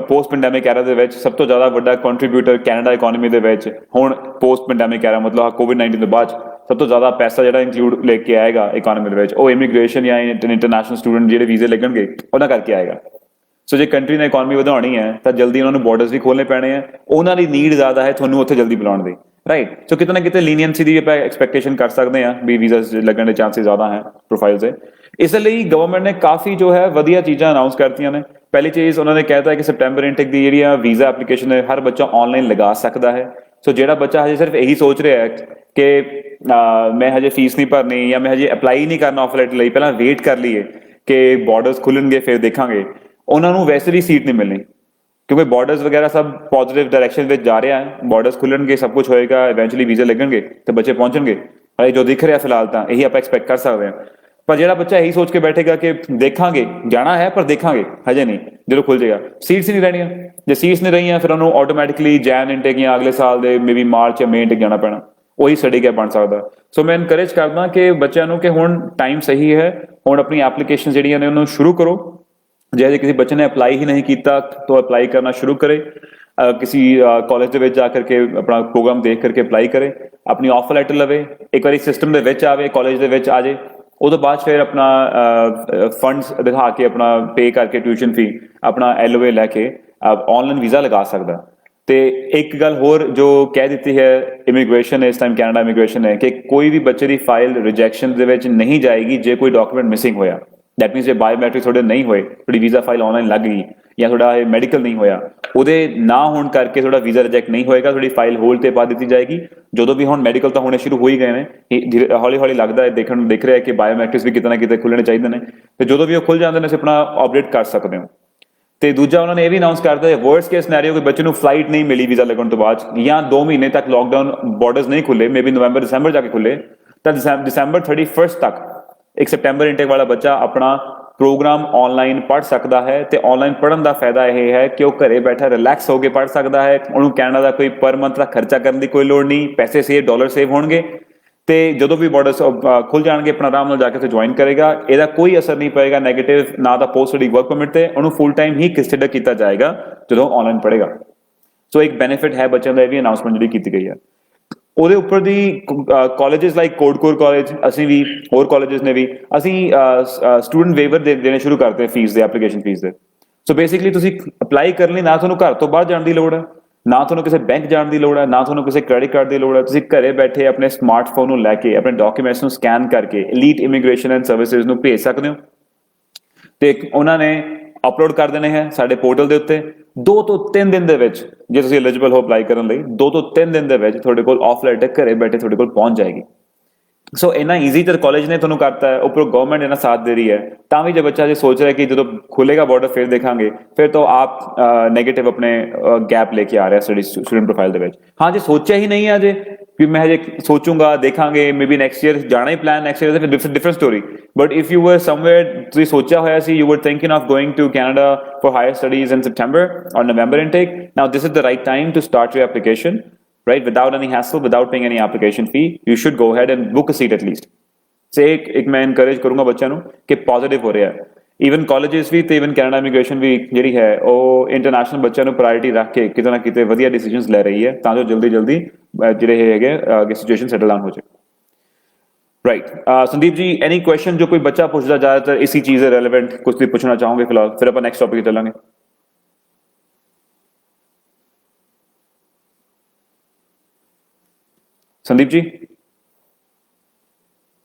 ਪੋਸਟ ਪੈਂਡੈਮਿਕ ਐਰਾ ਦੇ ਵਿੱਚ ਸਭ ਤੋਂ ਜ਼ਿਆਦਾ ਵੱਡਾ ਕੰਟਰੀਬਿਊਟਰ ਕੈਨੇਡਾ ਇਕਨੋਮੀ ਦੇ ਵਿੱਚ ਹੁਣ ਪੋਸਟ ਪੈਂਡੈਮਿਕ ਐਰਾ ਮਤਲਬ COVID-19 ਤੋਂ ਬਾਅਦ ਸਭ ਤੋਂ ਜ਼ਿਆਦਾ ਪੈਸਾ ਜਿਹੜਾ ਇੰਕਲੂਡ ਲੈ ਕੇ ਆਏਗਾ ਇਕਨੋਮੀ ਦੇ ਵਿੱਚ, ਉਹ ਇਮੀਗ੍ਰੇਸ਼ਨ ਜਾਂ ਇੰਟਰਨੈਸ਼ਨਲ ਸਟੂਡੈਂਟ ਜਿਹੜੇ ਵੀਜ਼ੇ ਲੱਗਣਗੇ ਉਹਨਾਂ ਕਰਕੇ ਆਏਗਾ। ਸੋ ਜੇ ਕੰਟਰੀ ਨੇ ਇਕਨੋਮੀ ਵਧਾਉਣੀ ਹੈ ਤਾਂ ਜਲਦੀ ਉਹਨਾਂ ਨੂੰ ਬਾਰਡਰਸ ਵੀ ਖੋਲ੍ਹਣੇ ਪੈਣੇ ਆ, ਉਹਨਾਂ ਦੀ ਨੀਡ ਜ਼ਿਆਦਾ ਹੈ ਤੁਹਾਨੂੰ ਉੱਥੇ ਜਲਦੀ ਬੁਲਾਉਣ ਦੀ, ਰਾਈਟ? ਸੋ ਕਿਤੇ ਨਾ ਕਿਤੇ ਲੀਨੀਅੰਸੀ ਦੀ ਆਪਾਂ ਐਕਸਪੈਕਟੇਸ਼ਨ ਕਰ ਸਕਦੇ ਹਾਂ ਵੀ ਵੀਜ਼ਾ ਲੱਗਣ ਦੇ ਚਾਂਸਿਸ ਜ਼ਿਆਦਾ ਹੈ ਪ੍ਰੋਫਾਈਲ 'ਤੇ। ਇਸ ਲਈ ਗਵਰਨਮੈਂਟ ਨੇ ਕਾਫੀ ਜੋ ਹੈ ਵਧੀਆ ਚੀਜ਼ਾਂ ਅਨਾਊਂਸ ਕਰਤੀਆਂ ਨੇ। ਪਹਿਲੀ ਚੀਜ਼ ਉਹਨਾਂ ਨੇ ਕਹਿਤਾ ਕਿ ਸੈਪਟੈਂਬਰ ਇਨਟੇਕ ਦੀ ਜਿਹੜੀ ਆ ਵੀਜ਼ਾ ਐਪਲੀਕੇਸ਼ਨ ਹੈ ਹਰ ਬੱਚਾ ਆਨਲਾਈਨ ਲਗਾ ਸਕਦਾ ਹੈ। ਸੋ ਜਿਹੜਾ ਬੱਚਾ ਹਜੇ ਸਿਰਫ ਇਹੀ ਸੋਚ ਰਿਹਾ ਹੈ ਕਿ ਮੈਂ ਹਜੇ ਫੀਸ ਨਹੀਂ ਭਰਨੀ ਜਾਂ ਮੈਂ ਹਜੇ ਅਪਲਾਈ ਨਹੀਂ ਕਰਨਾ ਆਫਰ ਲੈਟਰ ਲਈ, ਪਹਿਲਾਂ ਵੇਟ ਕਰ ਲਈਏ ਕਿ ਬਾਰਡਰਸ ਖੁੱਲਣਗੇ ਫਿਰ ਦੇਖਾਂਗੇ, ਉਹਨਾਂ ਨੂੰ ਵੈਸੇ ਵੀ ਸੀਟ ਨਹੀਂ ਮਿਲਣੀ, ਕਿਉਂਕਿ ਬਾਰਡਰਸ ਵਗੈਰਾ ਸਭ ਪੋਜ਼ਿਟਿਵ ਡਾਇਰੈਕਸ਼ਨ ਵਿੱਚ ਜਾ ਰਿਹਾ ਹੈ। ਬਾਰਡਰਸ ਖੁੱਲਣਗੇ, ਸਭ ਕੁਝ ਹੋਏਗਾ, ਇਵੈਂਚੁਅਲੀ ਵੀਜ਼ਾ ਲੱਗਣਗੇ ਤੇ ਬੱਚੇ ਪਹੁੰਚਣਗੇ। ਹਜੇ ਜੋ ਦਿਖ ਰਿਹਾ ਫਿਲਹਾਲ ਤਾਂ ਇਹੀ ਆਪਾਂ ਐਕਸਪੈਕਟ ਕਰ ਸਕਦੇ ਹਾਂ। ਪਰ ਜਿਹੜਾ ਬੱਚਾ ਇਹੀ ਸੋਚ ਕੇ ਬੈਠੇਗਾ ਕਿ ਦੇਖਾਂਗੇ, ਜਾਣਾ ਹੈ ਪਰ ਦੇਖਾਂਗੇ, ਹਜੇ ਨਹੀਂ, ਜਦੋਂ ਖੁੱਲ ਜਾਏਗਾ, ਸੀਟਸ ਹੀ ਨਹੀਂ ਰਹਿਣੀਆਂ। ਜੇ ਸੀਟਸ ਨਹੀਂ ਰਹੀਆਂ ਫਿਰ ਉਹਨੂੰ ਆਟੋਮੈਟਿਕਲੀ ਜੈਨ ਇਨਟੇਕ ਜਾਂ ਅਗਲੇ ਸਾਲ ਦੇ ਮੇਬੀ ਮਾਰਚ ਜਾਂ ਮਈ ਇਨਟੇਕ ਜਾਣਾ ਪੈਣਾ, ਉਹੀ ਸਟੱਡੀ ਗੈਪ ਬਣ ਸਕਦਾ। ਸੋ ਮੈਂ ਇਨਕਰੇਜ ਕਰਦਾ ਕਿ ਬੱਚਿਆਂ ਨੂੰ ਕਿ ਹੁਣ ਟਾਈਮ ਸਹੀ ਹੈ, ਹੁਣ ਆਪਣੀ ਐਪਲੀਕੇਸ਼ਨ ਜਿਹੜੀਆਂ ਨੇ ਉਹਨੂੰ ਸ਼ੁਰੂ ਕਰੋ। ਜੇ ਕਿਸੇ ਬੱਚੇ ਨੇ ਅਪਲਾਈ ਹੀ ਨਹੀਂ ਕੀਤਾ ਤਾਂ ਅਪਲਾਈ ਕਰਨਾ ਸ਼ੁਰੂ ਕਰੇ, किसी कॉलेज ਦੇ ਵਿੱਚ ਜਾ ਕਰਕੇ ਆਪਣਾ ਪ੍ਰੋਗਰਾਮ ਦੇਖ ਕਰਕੇ ਅਪਲਾਈ ਕਰੇ, ਆਪਣੀ ਆਫਰ ਲੈਟਰ ਲਵੇ, ਇੱਕ ਵਾਰੀ ਸਿਸਟਮ ਦੇ ਵਿੱਚ ਆਵੇ, ਕਾਲਜ ਦੇ ਵਿੱਚ ਆ ਜੇ, ਉਹਦੇ ਬਾਅਦ ਫਿਰ ਆਪਣਾ ਫੰਡਸ ਦਿਖਾ ਕੇ ਆਪਣਾ ਪੇ ਕਰਕੇ ਟਿਊਸ਼ਨ ਫੀ ਆਪਣਾ LOA ਲੈ ਕੇ ਆਨਲਾਈਨ ਵੀਜ਼ਾ ਲਗਾ ਸਕਦਾ। ਤੇ ਇੱਕ ਗੱਲ ਹੋਰ ਜੋ ਕਹਿ ਦਿੱਤੀ ਹੈ ਇਮੀਗ੍ਰੇਸ਼ਨ, ਇਸ ਟਾਈਮ ਕੈਨੇਡਾ ਇਮੀਗ੍ਰੇਸ਼ਨ ਹੈ ਕਿ ਕੋਈ ਵੀ ਬੱਚੇ ਦੀ ਫਾਈਲ ਰਿਜੈਕਸ਼ਨ ਦੇ ਵਿੱਚ ਨਹੀਂ ਜਾਏਗੀ ਜੇ ਕੋਈ ਡਾਕੂਮੈਂਟ ਮਿਸਿੰਗ ਹੋਇਆ। ਦੈਟ ਮੀਨਸ ਜੇ ਬਾਇਓਮੈਟ੍ਰਿਕ ਤੁਹਾਡੇ ਨਹੀਂ ਹੋਏ, ਤੁਹਾਡੀ ਵੀਜ਼ਾ ਫਾਈਲ ਆਨਲਾਈਨ ਲੱਗ ਗਈ ਜਾਂ ਤੁਹਾਡਾ ਇਹ ਮੈਡੀਕਲ ਨਹੀਂ ਹੋਇਆ, ਉਹਦੇ ਨਾ ਹੋਣ ਕਰਕੇ ਤੁਹਾਡਾ ਵੀਜ਼ਾ ਰਿਜੈਕਟ ਨਹੀਂ ਹੋਏਗਾ, ਤੁਹਾਡੀ ਫਾਈਲ ਹੋਲਡ ਤੇ ਪਾ ਦਿੱਤੀ ਜਾਏਗੀ। ਜਦੋਂ ਵੀ ਹੁਣ ਮੈਡੀਕਲ ਤਾਂ ਹੋਣੇ ਸ਼ੁਰੂ ਹੋ ਹੀ ਗਏ ਨੇ, ਹੌਲੀ ਹੌਲੀ ਲੱਗਦਾ ਹੈ, ਦੇਖਣ ਨੂੰ ਦਿਖ ਰਿਹਾ ਕਿ ਬਾਇਓਮੈਟ੍ਰਿਕਸ ਵੀ ਕਿਤੇ ਨਾ ਕਿਤੇ ਖੁੱਲਣੇ ਚਾਹੀਦੇ ਨੇ, ਤੇ ਜਦੋਂ ਵੀ ਉਹ ਖੁੱਲ ਜਾਂਦੇ ਨੇ ਅਸੀਂ ਆਪਣਾ ਅਪਡੇਟ ਕਰ ਸਕਦੇ ਹੋ। ਤੇ ਦੂਜਾ ਉਹਨਾਂ ਨੇ ਇਹ ਵੀ ਅਨਾਉਂਸ ਕਰਤਾ ਹੈ ਵਰਸਟ ਕੇਸ ਸਿਨੈਰੀਓ ਕਿ ਬੱਚੇ ਨੂੰ ਫਲਾਈਟ ਨਹੀਂ ਮਿਲੀ ਵੀਜ਼ਾ ਲੱਗਣ ਤੋਂ ਬਾਅਦ ਜਾਂ 2 ਮਹੀਨੇ ਤੱਕ ਲੋਕਡਾਊਨ, ਬਾਰਡਰਸ ਨਹੀਂ ਖੁੱਲੇ, ਮੇਬੀ ਨਵੰਬਰ ਦਸੰਬਰ ਜਾ ਕੇ ਖੁੱਲੇ, ਤਾਂ ਦਸੰਬਰ 31 ਤੱਕ ਇੱਕ ਸਪਟੈਂਬਰ ਇਨਟੇਕ ਵਾਲਾ ਬੱਚਾ ਆਪਣਾ ਪ੍ਰੋਗਰਾਮ ਆਨਲਾਈਨ ਪੜ੍ਹ ਸਕਦਾ ਹੈ। ਤੇ ਆਨਲਾਈਨ ਪੜ੍ਹਨ ਦਾ ਫਾਇਦਾ ਇਹ ਹੈ ਕਿ ਉਹ ਘਰੇ ਬੈਠਾ ਰਿਲੈਕਸ ਹੋ ਕੇ ਪੜ੍ਹ ਸਕਦਾ ਹੈ, ਉਹਨੂੰ ਕੈਨੇਡਾ ਦਾ ਕੋਈ ਪਰ ਮੰਥ ਦਾ ਖਰਚਾ ਕਰਨ ਦੀ ਕੋਈ ਲੋੜ ਨਹੀਂ, ਪੈਸੇ ਸੇਵ, ਡਾਲਰ ਸੇਵ ਹੋਣਗੇ। ਤੇ ਜਦੋਂ ਵੀ ਬਾਰਡਰਸ ਖੁੱਲ ਜਾਣਗੇ ਆਪਣਾ ਆਰਾਮ ਨਾਲ ਜਾ ਕੇ ਉੱਥੇ ਜੁਆਇਨ ਕਰੇਗਾ, ਇਹਦਾ ਕੋਈ ਅਸਰ ਨਹੀਂ ਪਏਗਾ ਨੈਗੇਟਿਵ ਨਾ ਤਾਂ ਪੋਸਟ ਸਟੱਡੀ ਵਰਕ ਪਰਮਿਟ ਤੇ, ਉਹਨੂੰ ਫੁੱਲ ਟਾਈਮ ਹੀ ਕੰਸੀਡਰ ਕੀਤਾ ਜਾਏਗਾ ਜਦੋਂ ਆਨਲਾਈਨ ਪੜ੍ਹੇਗਾ। ਸੋ ਇੱਕ ਬੈਨੀਫਿਟ ਹੈ ਬੱਚਿਆਂ ਦਾ, ਇਹ ਵੀ ਅਨਾਉਂਸਮੈਂਟ ਜਿਹੜੀ ਕੀਤੀ ਗਈ ਹੈ। ਉਹਦੇ ਉੱਪਰ ਦੀ ਕਾਲਜਸ ਲਾਈਕ ਕੋਡਕੋਰ ਕਾਲਜ, ਅਸੀਂ ਵੀ ਹੋਰ ਕਾਲਜਸ ਨੇ ਵੀ ਅਸੀਂ ਸਟੂਡੈਂਟ ਵੇਵਰ ਦੇਣੇ ਸ਼ੁਰੂ ਕਰਤੇ ਫੀਸ ਦੇ, ਐਪਲੀਕੇਸ਼ਨ ਫੀਸ ਦੇ। ਸੋ ਬੇਸਿਕਲੀ ਤੁਸੀਂ ਅਪਲਾਈ ਕਰਨ ਲਈ ਨਾ ਤੁਹਾਨੂੰ ਘਰ ਤੋਂ ਬਾਹਰ ਜਾਣ ਦੀ ਲੋੜ ਹੈ, ਨਾ ਤੁਹਾਨੂੰ ਕਿਸੇ ਬੈਂਕ ਜਾਣ ਦੀ ਲੋੜ ਹੈ, ਨਾ ਤੁਹਾਨੂੰ ਕਿਸੇ ਕ੍ਰੈਡਿਟ ਕਾਰਡ ਦੀ ਲੋੜ ਹੈ। ਤੁਸੀਂ ਘਰੇ ਬੈਠੇ ਆਪਣੇ ਸਮਾਰਟਫੋਨ ਨੂੰ ਲੈ ਕੇ ਆਪਣੇ ਡਾਕੂਮੈਂਟਸ ਨੂੰ ਸਕੈਨ ਕਰਕੇ ਐਲੀਟ ਇਮੀਗ੍ਰੇਸ਼ਨ ਐਂਡ ਸਰਵਿਸਿਜ਼ ਨੂੰ ਭੇਜ ਸਕਦੇ ਹੋ ਤੇ ਉਹਨਾਂ ਨੇ ਅਪਲੋਡ ਕਰ ਦੇਣੇ ਹੈ ਸਾਡੇ ਪੋਰਟਲ ਦੇ ਉੱਤੇ। 2 ਤੋਂ 3 ਦਿਨ ਦੇ ਵਿੱਚ, ਜੇ ਤੁਸੀਂ ਐਲੀਜੀਬਲ ਹੋ ਅਪਲਾਈ ਕਰਨ ਲਈ, 2 ਤੋਂ 3 ਦਿਨ ਦੇ ਵਿੱਚ ਤੁਹਾਡੇ ਕੋਲ ਆਫਰ ਲੈਟਰ ਘਰੇ ਬੈਠੇ ਤੁਹਾਡੇ ਕੋਲ ਪਹੁੰਚ ਜਾਏਗੀ। ਸੋ ਇੰਨਾ ਈਜ਼ੀ ਤਾਂ ਕਾਲਜ ਨੇ ਤੁਹਾਨੂੰ ਕਰਤਾ ਹੈ, ਉੱਪਰੋਂ ਗਵਰਨਮੈਂਟ ਇਹਨਾਂ ਸਾਥ ਦੇ ਰਹੀ ਹੈ। ਤਾਂ ਵੀ ਜੇ ਬੱਚਾ ਜੇ ਸੋਚ ਰਿਹਾ ਕਿ ਜਦੋਂ ਖੁੱਲੇਗਾ ਬਾਰਡਰ ਫਿਰ ਦੇਖਾਂਗੇ, ਫਿਰ ਤਾਂ ਆਪ ਨੈਗੇਟਿਵ ਆਪਣੇ ਗੈਪ ਲੈ ਕੇ ਆ ਰਿਹਾ ਸਟੂਡੈਂਟ ਪ੍ਰੋਫਾਈਲ ਦੇ ਵਿੱਚ। ਹਾਂ, ਜੇ ਸੋਚਿਆ ਹੀ ਨਹੀਂ ਹੈ ਅਜੇ ਵੀ ਮੈਂ ਹਜੇ ਸੋਚੂੰਗਾ, ਦੇਖਾਂਗੇ, ਮੇਬੀ ਨੈਕਸਟ ਈਅਰ ਜਾਣਾ ਹੀ plan, next year different story. But if you were somewhere, ਤੁਸੀਂ ਸੋਚਿਆ ਹੋਇਆ ਸੀ, you were thinking of going to Canada for higher studies in September or November intake, now this is the right time to start your application, right? Without any hassle, without paying any application fee, you should go ahead and book a seat at least. ਸੇ ਇੱਕ ਮੈਂ encourage ਕਰੂੰਗਾ ਬੱਚਿਆਂ ਨੂੰ ਕਿ positive ਹੋ ਰਿਹਾ। Even colleges ਵੀ ਤੇ even Canada immigration ਵੀ ਜਿਹੜੀ ਹੈ ਉਹ ਇੰਟਰਨੈਸ਼ਨਲ ਬੱਚਿਆਂ ਨੂੰ ਪ੍ਰਾਇੋਰਟੀ ਰੱਖ ਕੇ ਕਿਤੇ ਨਾ ਕਿਤੇ ਵਧੀਆ ਡਿਸੀਜਨਸ ਲੈ ਰਹੀ ਹੈ ਤਾਂ ਜੋ ਜਲਦੀ ਜਿਹੜੇ ਹੈਗੇ ਸਿਚੁਏਸ਼ਨ ਸੈਟਲ ਡਾਊਨ ਹੋ ਜਾਏ। ਰਾਈਟ, ਸੰਦੀਪ ਜੀ, ਐਨੀ ਕੁਐਸਚਨ ਜੋ ਕੋਈ ਬੱਚਾ ਪੁੱਛਦਾ ਜ਼ਿਆਦਾਤਰ ਇसी ਚੀਜ਼ ਦੇ ਰੈਲੇਵੈਂਟ ਕੁਝ ਵੀ ਪੁੱਛਣਾ ਚਾਹੋਗੇ ਫਿਲਹਾਲ, ਫਿਰ ਆਪਾਂ ਨੈਕਸਟ ਟੌਪਿਕ ਤੇ ਚੱਲਾਂਗੇ। ਸੰਦੀਪ ਜੀ।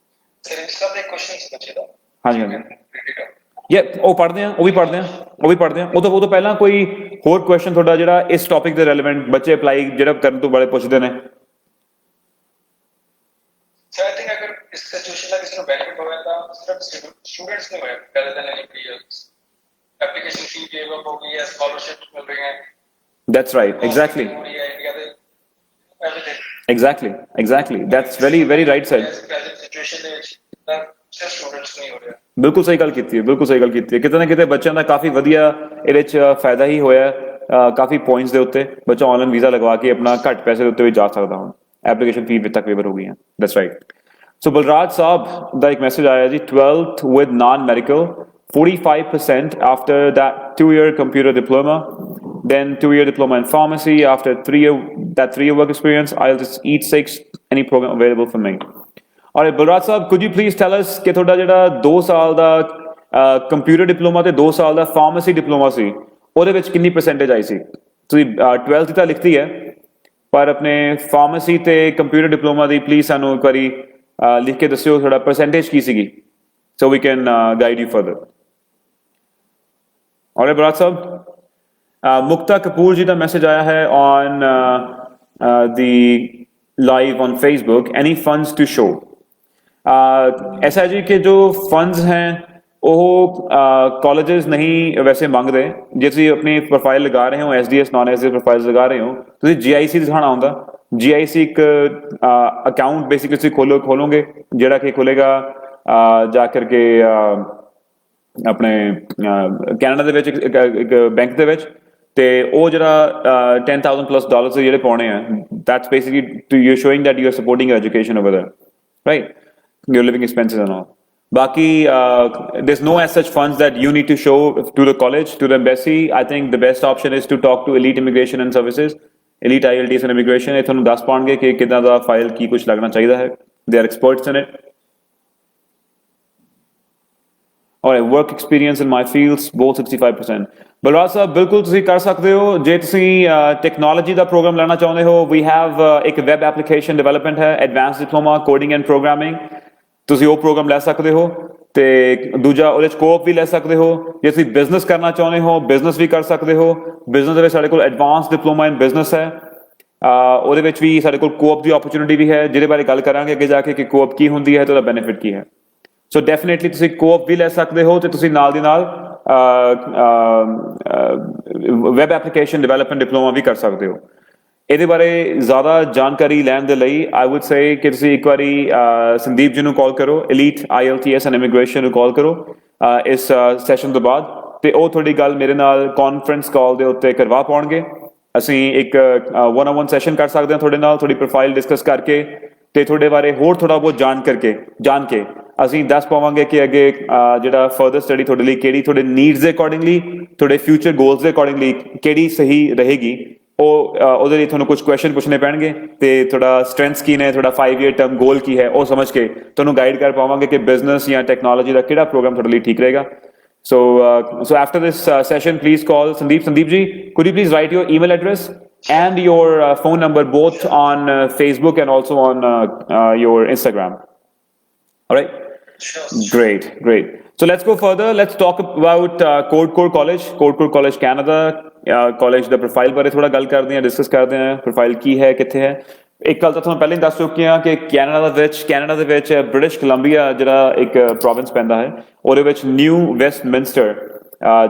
ਹਾਂਜੀ ਹਾਂਜੀ, ਉਹ ਪੜ੍ਹਦੇ ਆ, ਉਹ ਵੀ ਪੜ੍ਹਦੇ ਆ। ਉਹ ਤੋਂ ਪਹਿਲਾਂ ਕੋਈ ਹੋਰ ਕੁਐਸਚਨ ਤੁਹਾਡਾ ਜਿਹੜਾ ਇਸ ਟੌਪਿਕ ਦੇ ਰੈਲੇਵੈਂਟ ਬੱਚੇ ਅਪਲਾਈ ਜਿਹੜਾ ਕਰਨ ਤੋਂ ਬਾਰੇ ਪੁੱਛਦੇ ਨੇ? ਸਰ ਆਈ ਥਿੰਕ ਅਗਰ ਇਸ ਸਿਚੁਏਸ਼ਨ ਦਾ ਕਿਸੇ ਨੂੰ ਬੈਨੀਫਿਟ ਹੋਵੇ ਤਾਂ ਸਿਰਫ ਸਟੂਡੈਂਟਸ ਨੂੰ ਹੋਇਆ rather than any peers, application fee waive off ਹੋ ਗਈ ਹੈ, ਸਕਾਲਰਸ਼ਿਪ ਮਿਲ ਰਹੀ ਹੈ। That's right, exactly. Exactly. That's very right said. Situation ਦੇ ਵਿੱਚ ਸਿਰਫ ਸਟੂਡੈਂਟਸ ਨਹੀਂ ਹੋ ਰਿਹਾ। ਬਿਲਕੁਲ ਸਹੀ ਗੱਲ ਕੀਤੀ ਹੈ, ਕਿਤੇ ਨਾ ਕਿਤੇ ਬੱਚਿਆਂ ਦਾ ਕਾਫੀ ਵਧੀਆ ਇਹਦੇ ਚ ਫਾਇਦਾ ਹੀ ਹੋਇਆ। ਕਾਫੀ ਪੁਆਇੰਟਸ ਦੇ ਉੱਤੇ ਬੱਚਾ ਆਨਲਾਈਨ ਵੀਜ਼ਾ ਲਗਵਾ ਕੇ ਆਪਣਾ ਘੱਟ ਪੈਸੇ ਦੇ ਉੱਤੇ ਵੀ ਜਾ ਸਕਦਾ ਹੁਣ, ਐਪਲੀਕੇਸ਼ਨ ਫੀ ਵੀ ਤੱਕ ਵੇਵਰ ਹੋ ਗਈਆਂ। That's right. So Balraj Sahib ਦਾ ਇੱਕ ਮੈਸੇਜ ਆਇਆ ਜੀ, 12th with non-medical 45% after that 2-year computer diploma, then 2-year diploma in pharmacy, after 3-year work experience, I'll just eat 6, any program available for me. ਔਰ ਬਲਰਾਜ ਸਾਹਿਬ, could you please tell us ਕਿ ਤੁਹਾਡਾ ਜਿਹੜਾ 2 ਸਾਲ ਦਾ computer diploma ਤੇ 2 ਸਾਲ ਦਾ pharmacy diploma ਸੀ, ਉਹਦੇ ਵਿੱਚ ਕਿੰਨੀ ਪਰਸੈਂਟੇਜ ਆਈ ਸੀ? ਤੁਸੀਂ 12th ਤਾਂ ਲਿਖਤੀ ਹੈ, ਪਰ ਆਪਣੇ ਫਾਰਮੇਸੀ ਤੇ ਕੰਪਿਊਟਰ ਡਿਪਲੋਮਾ ਦੀ ਪਲੀਜ਼ ਸਾਨੂੰ ਇੱਕ ਵਾਰੀ ਲਿਖ ਕੇ ਦੱਸਿਓ ਤੁਹਾਡਾ ਪਰਸੈਂਟੇਜ ਕੀ ਸੀਗੀ, so we can guide you further. ਔਰ ਬਲਰਾਜ ਸਾਹਿਬ, ਮੁਕਤਾ ਕਪੂਰ ਜੀ ਦਾ ਮੈਸੇਜ ਆਇਆ ਹੈ on the live on Facebook, any funds to show? ऐसा है जी कि जो फंड्स हैं ਉਹ ਕਾਲਜਸ ਨਹੀਂ ਵੈਸੇ ਮੰਗਦੇ। ਜੇ ਤੁਸੀਂ ਆਪਣੀ ਪ੍ਰੋਫਾਈਲ ਲਗਾ ਰਹੇ ਹੋ SDS ਨਾਨ SDS ਪ੍ਰੋਫਾਈਲਸ ਲਗਾ ਰਹੇ ਹੋ, ਤੁਸੀਂ GIC ਦਿਖਾਉਣਾ ਹੁੰਦਾ। GIC ਇੱਕ ਅਕਾਊਂਟ ਬੇਸਿਕਲੀ ਤੁਸੀਂ ਖੋਲੋਗੇ, ਜਿਹੜਾ ਕਿ ਖੁੱਲੇਗਾ ਜਾ ਕਰਕੇ ਆਪਣੇ ਕੈਨੇਡਾ ਦੇ ਵਿੱਚ ਇੱਕ ਬੈਂਕ ਦੇ ਵਿੱਚ। ਤੇ ਉਹ ਜਿਹੜਾ $10,000+ ਜਿਹੜੇ ਪਾਉਣੇ ਆ, that's basically you're showing that you're supporting your education over there, right? Your living expenses and all. Baki, there's no as such funds that you need to show to the college, to the embassy. I think the best option is to talk to Elite Immigration and Services, Elite IELTS and Immigration. ਇਹ ਤੁਹਾਨੂੰ ਦੱਸ ਪਾਉਣਗੇ ਕਿ ਕਿੱਦਾਂ ਦਾ file ਕੀ ਕੁਝ ਲੱਗਣਾ ਚਾਹੀਦਾ ਹੈ। They are experts in it. Alright, work experience in my fields, both 65%. Balraj ਸਾਹਿਬ ਬਿਲਕੁਲ ਤੁਸੀਂ ਕਰ ਸਕਦੇ ਹੋ। ਜੇ ਤੁਸੀਂ ਟੈਕਨੋਲੋਜੀ ਦਾ ਪ੍ਰੋਗਰਾਮ ਲੈਣਾ ਚਾਹੁੰਦੇ ਹੋ, we have ਇੱਕ ਵੈਬ ਐਪਲੀਕੇਸ਼ਨ ਡਿਵੈਲਪਮੈਂਟ ਹੈ, advance diploma coding and programming, ਤੁਸੀਂ ਉਹ ਪ੍ਰੋਗਰਾਮ ਲੈ ਸਕਦੇ ਹੋ। ਤੇ ਦੂਜਾ ਉਹਦੇ 'ਚ ਕੋਪ ਵੀ ਲੈ ਸਕਦੇ ਹੋ। ਜੇ ਤੁਸੀਂ ਬਿਜ਼ਨਸ ਕਰਨਾ ਚਾਹੁੰਦੇ ਹੋ, ਬਿਜ਼ਨਸ ਵੀ ਕਰ ਸਕਦੇ ਹੋ। ਬਿਜ਼ਨਸ ਦੇ ਵਿੱਚ ਸਾਡੇ ਕੋਲ ਐਡਵਾਂਸ ਡਿਪਲੋਮਾ ਇਨ ਬਿਜ਼ਨਸ ਹੈ, ਉਹਦੇ ਵਿੱਚ ਵੀ ਸਾਡੇ ਕੋਲ ਕੋਪ ਦੀ ਓਪਰਚੁਨਿਟੀ ਵੀ ਹੈ, ਜਿਹਦੇ ਬਾਰੇ ਗੱਲ ਕਰਾਂਗੇ ਅੱਗੇ ਜਾ ਕੇ ਕਿ ਕੋਪ ਕੀ ਹੁੰਦੀ ਹੈ ਤੇ ਉਹਦਾ ਬੈਨੀਫਿਟ ਕੀ ਹੈ। ਸੋ ਡੈਫੀਨੇਟਲੀ ਤੁਸੀਂ ਕੋਪ ਵੀ ਲੈ ਸਕਦੇ ਹੋ ਤੇ ਤੁਸੀਂ ਨਾਲ ਦੀ ਨਾਲ ਵੈਬ ਐਪਲੀਕੇਸ਼ਨ ਡਿਵੈਲਪਮੈਂਟ ਡਿਪਲੋਮਾ ਵੀ ਕਰ ਸਕਦੇ ਹੋ। ਇਹਦੇ ਬਾਰੇ ਜ਼ਿਆਦਾ ਜਾਣਕਾਰੀ ਲੈਣ ਦੇ ਲਈ ਆਈ ਵੁੱਡ ਸੇ ਕਿ ਤੁਸੀਂ ਇੱਕ ਵਾਰੀ ਸੰਦੀਪ ਜੀ ਨੂੰ ਕਾਲ ਕਰੋ, Elite IELTS ਐਂਡ ਇਮੀਗ੍ਰੇਸ਼ਨ ਨੂੰ ਕਾਲ ਕਰੋ ਇਸ ਸੈਸ਼ਨ ਤੋਂ ਬਾਅਦ, ਤੇ ਉਹ ਤੁਹਾਡੀ ਗੱਲ ਮੇਰੇ ਨਾਲ ਕਾਨਫਰੰਸ ਕਾਲ ਦੇ ਉੱਤੇ ਕਰਵਾ ਪਾਉਣਗੇ। ਅਸੀਂ ਇੱਕ 1-on-1 ਸੈਸ਼ਨ ਕਰ ਸਕਦੇ ਹਾਂ ਤੁਹਾਡੇ ਨਾਲ, ਤੁਹਾਡੀ ਪ੍ਰੋਫਾਈਲ ਡਿਸਕਸ ਕਰਕੇ ਤੇ ਤੁਹਾਡੇ ਬਾਰੇ ਹੋਰ ਥੋੜਾ ਬਹੁਤ ਜਾਣ ਕੇ ਅਸੀਂ ਦੱਸ ਪਾਵਾਂਗੇ ਕਿ ਅੱਗੇ ਜਿਹੜਾ ਫਰਦਰ ਸਟੱਡੀ ਤੁਹਾਡੇ ਲਈ ਕਿਹੜੀ, ਤੁਹਾਡੇ ਨੀਡਸ ਦੇ ਅਕੋਰਡਿੰਗਲੀ, ਤੁਹਾਡੇ ਫਿਊਚਰ ਗੋਲਸ ਦੇ ਅਕੋਰਡਿੰਗਲੀ ਕਿਹੜੀ ਸਹੀ ਰਹੇਗੀ। ਉਹਦੇ ਲਈ ਤੁਹਾਨੂੰ ਕੁਝ ਕੁਐਸਚਨ ਪੁੱਛਣੇ ਪੈਣਗੇ ਤੇ ਤੁਹਾਡਾ ਸਟਰੈਂਥਸ ਕੀ ਨੇ, ਤੁਹਾਡਾ 5-year ਟਰਮ ਗੋਲ ਕੀ ਹੈ, ਉਹ ਸਮਝ ਕੇ ਤੁਹਾਨੂੰ ਗਾਈਡ ਕਰ ਪਾਵਾਂਗੇ ਕਿ ਬਿਜ਼ਨਸ ਜਾਂ ਟੈਕਨੋਲੋਜੀ ਦਾ ਕਿਹੜਾ ਪ੍ਰੋਗਰਾਮ ਤੁਹਾਡੇ ਲਈ ਠੀਕ ਰਹੇਗਾ। So after this session, please call Sandeep. Sandeep ji, could you please write your email address and your phone number both on Facebook and also on your Instagram? All right. Sure. Great. So let's go further. Let's talk about Codecore College, Codecore College Canada. College the profile ਬਾਰੇ ਥੋੜਾ ਗੱਲ ਕਰਦੇ ਹਾਂ, discuss ਕਰਦੇ ਹਾਂ, profile ਕੀ ਹੈ, ਕਿੱਥੇ ਹੈ। ਇੱਕ ਗੱਲ ਤਾਂ ਤੁਹਾਨੂੰ ਪਹਿਲਾਂ ਹੀ ਦੱਸ ਚੁੱਕੇ ਹਾਂ ਕਿ ਕੈਨੇਡਾ ਦੇ ਵਿੱਚ ਬ੍ਰਿਟਿਸ਼ ਕੋਲੰਬੀਆ ਜਿਹੜਾ ਇੱਕ ਪ੍ਰੋਵਿੰਸ ਪੈਂਦਾ ਹੈ, ਉਹਦੇ ਵਿੱਚ ਨਿਊ ਵੈਸਟਮਿੰਸਟਰ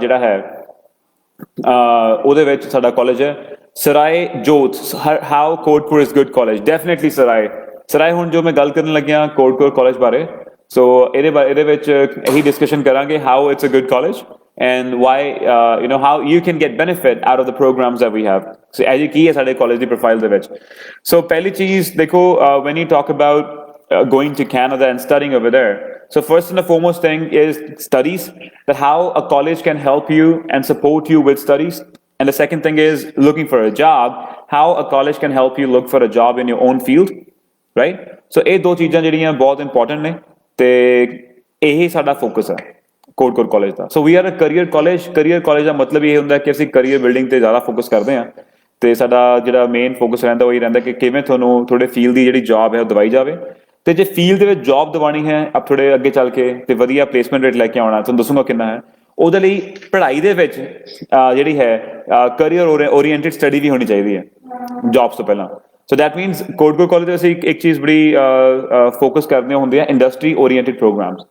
ਜਿਹੜਾ ਹੈ ਉਹਦੇ ਵਿੱਚ ਸਾਡਾ ਕਾਲਜ ਹੈ। Sarai Jot, how Codecore is good college, definitely Sarai ਹੁਣ ਜੋ ਮੈਂ ਗੱਲ ਕਰਨ ਲੱਗਿਆ ਕੋਡਕੋਰ ਕਾਲਜ ਬਾਰੇ, ਸੋ ਇਹਦੇ ਵਿੱਚ ਇਹੀ ਡਿਸਕਸ਼ਨ ਕਰਾਂਗੇ how it's a good college and why how you can get benefit out of the programs that we have. So as you key hai sade college di profile de vich, so pehli cheez dekho, when you talk about going to Canada and studying over there, so first and the foremost thing is studies, that how a college can help you and support you with studies, and the second thing is looking for a job, how a college can help you look for a job in your own field, right? So ਇਹ ਦੋ ਚੀਜ਼ਾਂ ਜਿਹੜੀਆਂ ਬਹੁਤ important ਨੇ ਤੇ ਇਹੀ ਸਾਡਾ focus ਹੈ ਕੋਡਕੋਰ ਕਾਲਜ ਦਾ। So we are a career college ਦਾ ਮਤਲਬ ਇਹ ਹੁੰਦਾ ਕਿ ਅਸੀਂ ਕਰੀਅਰ ਬਿਲਡਿੰਗ ਤੇ ਜ਼ਿਆਦਾ ਫੋਕਸ ਕਰਦੇ ਹਾਂ ਤੇ ਸਾਡਾ ਜਿਹੜਾ ਮੇਨ ਫੋਕਸ ਰਹਿੰਦਾ ਉਹ ਹੀ ਰਹਿੰਦਾ ਕਿ ਕਿਵੇਂ ਤੁਹਾਨੂੰ ਤੁਹਾਡੇ ਫੀਲਡ ਦੀ ਜਿਹੜੀ ਜੌਬ ਹੈ ਉਹ ਦਵਾਈ ਜਾਵੇ, ਤੇ ਜੇ ਫੀਲਡ ਦੇ ਵਿੱਚ ਜੌਬ ਦਵਾਣੀ ਹੈ ਆਪ ਥੋੜੇ ਅੱਗੇ ਚੱਲ ਕੇ ਤੇ ਵਧੀਆ ਪਲੇਸਮੈਂਟ ਰੇਟ ਲੈ ਕੇ ਆਉਣਾ, ਤੁਹਾਨੂੰ ਦੱਸੂਗਾ ਕਿੰਨਾ ਹੈ। ਉਹਦੇ ਲਈ ਪੜ੍ਹਾਈ ਦੇ ਵਿੱਚ ਜਿਹੜੀ ਹੈ ਕਰੀਅਰ ਓਰੀਐਂਟਡ ਸਟੱਡੀ ਵੀ ਹੋਣੀ ਚਾਹੀਦੀ ਹੈ ਜੌਬਸ ਤੋਂ ਪਹਿਲਾਂ। So that means Codecore college ਅਸੀਂ ਇੱਕ ਚੀਜ਼ ਬੜੀ ਫੋਕਸ ਕਰਦੇ ਹੁੰਦੇ ਆ, industry oriented programs.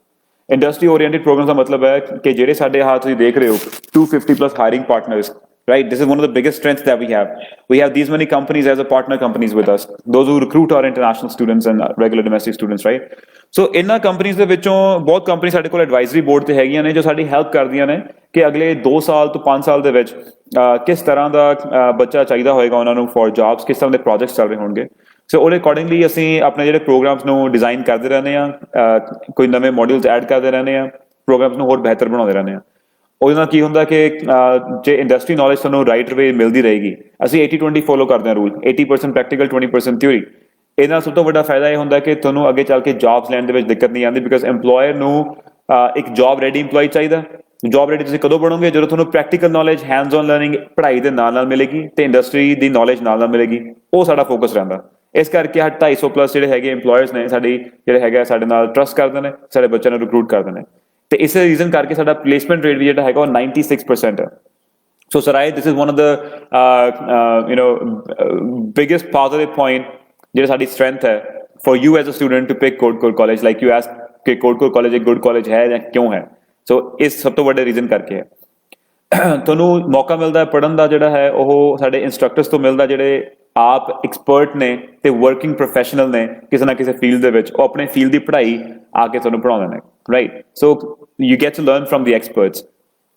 Industry oriented program ਦਾ ਮਤਲਬ ਹੈ ਕਿ ਜਿਹੜੇ ਸਾਡੇ ਤੁਸੀਂ ਦੇਖ ਰਹੇ ਹੋ 250+ hiring partners, right? This is one of the biggest strengths that we have. We have these many companies as a partner companies with us, those who recruit our international students and regular domestic students, right? So ਇਹਨਾਂ ਕੰਪਨੀਆਂ ਦੇ ਵਿੱਚੋਂ ਬਹੁਤ company ਸਾਡੇ ਕੋਲ advisory board ਤੇ ਹੈਗੀਆਂ ਨੇ ਜੋ ਸਾਡੀ ਹੈਲਪ ਕਰਦੀਆਂ ਨੇ ਕਿ ਅਗਲੇ 2 ਸਾਲ ਤੋਂ 5 ਸਾਲ ਦੇ ਵਿੱਚ ਕਿਸ ਤਰ੍ਹਾਂ ਦਾ ਬੱਚਾ ਚਾਹੀਦਾ ਹੋਏਗਾ ਉਹਨਾਂ ਨੂੰ ਫॉर ਜੌਬਸ, ਕਿਸ ਤਰ੍ਹਾਂ ਦੇ ਪ੍ਰੋਜੈਕਟਸ ਚੱਲ ਰਹੇ ਹੋਣਗੇ। ਸੋ ਉਹਦੇ ਅਕੋਰਡਿੰਗਲੀ ਅਸੀਂ ਆਪਣੇ ਜਿਹੜੇ ਪ੍ਰੋਗਰਾਮਸ ਨੂੰ ਡਿਜ਼ਾਈਨ ਕਰਦੇ ਰਹਿੰਦੇ ਹਾਂ, ਕੋਈ ਨਵੇਂ ਮੋਡਿਊਲਸ ਐਡ ਕਰਦੇ ਰਹਿੰਦੇ ਹਾਂ, ਪ੍ਰੋਗਰਾਮਸ ਨੂੰ ਹੋਰ ਬਿਹਤਰ ਬਣਾਉਂਦੇ ਰਹਿੰਦੇ ਹਾਂ। ਉਹਦੇ ਨਾਲ ਕੀ ਹੁੰਦਾ ਕਿ ਜੇ ਇੰਡਸਟਰੀ ਨੌਲੇਜ ਤੁਹਾਨੂੰ ਰਾਈਟ ਵੇ ਮਿਲਦੀ ਰਹੇਗੀ, ਅਸੀਂ 80-20 ਫੋਲੋ ਕਰਦੇ ਹਾਂ ਰੂਲ, 80% ਪ੍ਰੈਕਟੀਕਲ 20% ਥਿਊਰੀ। ਇਹਦੇ ਨਾਲ ਸਭ ਤੋਂ ਵੱਡਾ ਫਾਇਦਾ ਇਹ ਹੁੰਦਾ ਕਿ ਤੁਹਾਨੂੰ ਅੱਗੇ ਚੱਲ ਕੇ ਜੌਬਸ ਲੈਣ ਦੇ ਵਿੱਚ ਦਿੱਕਤ ਨਹੀਂ ਆਉਂਦੀ, ਬਿਕਾਜ਼ ਇੰਪਲੋਇਰ ਨੂੰ ਇੱਕ ਜੌਬ ਰੈਡੀ ਇੰਪਲੋਈ ਚਾਹੀਦਾ। ਜੌਬ ਰੈਡੀ ਤੁਸੀਂ ਕਦੋਂ ਬਣੋਗੇ? ਜਦੋਂ ਤੁਹਾਨੂੰ practical knowledge, hands on learning ਪੜ੍ਹਾਈ ਦੇ ਨਾਲ ਮਿਲੇਗੀ ਤੇ ਇੰਡਸਟਰੀ ਦੀ ਨੌਲੇਜ ਨਾਲ ਮਿਲੇਗੀ। ਉਹ ਸਾਡਾ ਫੋਕਸ ਰਹਿੰਦਾ। ਇਸ ਕਰਕੇ 250+ ਜਿਹੜੇ ਹੈਗੇ ਇੰਪਲੋਇਰਸ ਨੇ ਸਾਡੀ, ਜਿਹੜੇ ਹੈਗੇ ਸਾਡੇ ਨਾਲ ਟਰਸਟ ਕਰਦੇ ਨੇ, ਸਾਡੇ ਬੱਚਿਆਂ ਨੂੰ ਰਿਕਰੂਟ ਕਰਦੇ ਨੇ, ਤੇ ਇਸੇ ਰੀਜ਼ਨ ਕਰਕੇ ਸਾਡਾ ਪਲੇਸਮੈਂਟ ਰੇਟ ਵੀ ਜਿਹੜਾ ਹੈਗਾ ਉਹ 96% ਹੈ। So Sarai, this is one of the biggest positive point ਜਿਹੜਾ ਸਾਡੀ strength ਹੈ for you as a student to pick Code Core College, like you asked ਕਿ Code Core College ਇੱਕ good college ਹੈ ਜਾਂ ਕਿਉਂ ਹੈ, so ਇਸ ਸਭ ਤੋਂ ਵੱਡੇ ਰੀਜ਼ਨ ਕਰਕੇ ਹੈ। ਤੁਹਾਨੂੰ ਮੌਕਾ ਮਿਲਦਾ ਹੈ ਪੜ੍ਹਨ ਦਾ ਜਿਹੜਾ ਹੈ ਉਹ ਸਾਡੇ ਇੰਸਟ੍ਰਕਟਰਸ ਤੋਂ ਮਿਲਦਾ ਜਿਹੜੇ ਆਪ ਐਕਸਪਰਟ ਨੇ ਤੇ ਵਰਕਿੰਗ ਪ੍ਰੋਫੈਸ਼ਨਲ ਨੇ ਕਿਸੇ ਨਾ ਕਿਸੇ ਫੀਲਡ ਦੇ ਵਿੱਚ, ਉਹ ਆਪਣੇ ਫੀਲਡ ਦੀ ਪੜ੍ਹਾਈ ਆ ਕੇ ਤੁਹਾਨੂੰ ਪੜ੍ਹਾਉਂਦੇ ਨੇ, right. So you get to learn from the experts.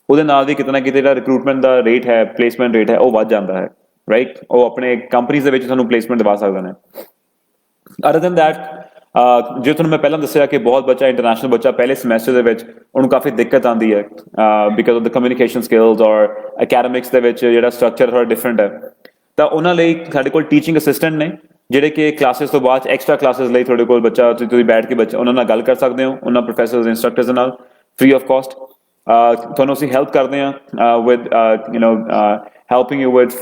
ਉਹਦੇ ਨਾਲ ਵੀ ਕਿਤੇ ਨਾ ਕਿਤੇ ਜਿਹੜਾ ਰਿਕਰੂਟਮੈਂਟ ਦਾ ਰੇਟ ਹੈ, ਪਲੇਸਮੈਂਟ ਰੇਟ ਹੈ, ਉਹ ਵੱਧ ਜਾਂਦਾ ਹੈ, ਰਾਈਟ। ਉਹ ਆਪਣੇ ਕੰਪਨੀਜ਼ ਦੇ ਵਿੱਚ ਤੁਹਾਨੂੰ ਪਲੇਸਮੈਂਟ ਦਿਵਾ ਸਕਦੇ ਨੇ। ਅਦਰ ਦੈਨ ਦੈਟ, ਜੇ ਤੁਹਾਨੂੰ ਮੈਂ ਪਹਿਲਾਂ ਦੱਸਿਆ ਕਿ ਬਹੁਤ ਬੱਚਾ ਇੰਟਰਨੈਸ਼ਨਲ ਬੱਚਾ ਪਹਿਲੇ ਸਮੈਸਟਰ ਦੇ ਵਿੱਚ ਉਹਨੂੰ ਕਾਫੀ ਦਿੱਕਤ ਆਉਂਦੀ ਹੈ because of the communication skills ਔਰ ਅਕੈਡਮਿਕਸ ਦੇ ਵਿੱਚ ਜਿਹੜਾ ਸਟਰਕਚਰ ਥੋੜਾ ਡਿਫਰੈਂਟ ਹੈ, ਤਾਂ ਉਹਨਾਂ ਲਈ ਸਾਡੇ ਕੋਲ ਟੀਚਿੰਗ ਅਸਿਸਟੈਂਟ ਨੇ ਜਿਹੜੇ ਕਿ ਕਲਾਸਿਸ ਤੋਂ ਬਾਅਦ ਐਕਸਟਰਾ ਕਲਾਸਿਸ ਲਈ ਤੁਹਾਡੇ ਕੋਲ ਬੱਚਾ ਤੁਸੀਂ ਬੈਠ ਕੇ ਬੱਚਾ ਉਹਨਾਂ ਨਾਲ ਗੱਲ ਕਰ ਸਕਦੇ ਹੋ, ਉਹਨਾਂ ਪ੍ਰੋਫੈਸਰਸ ਇੰਸਟ੍ਰਕਟਰਸ ਦੇ ਨਾਲ ਫ੍ਰੀ ਆਫ ਕਾਸਟ। ਤੁਹਾਨੂੰ ਅਸੀਂ ਹੈਲਪ ਕਰਦੇ ਹਾਂ with helping you with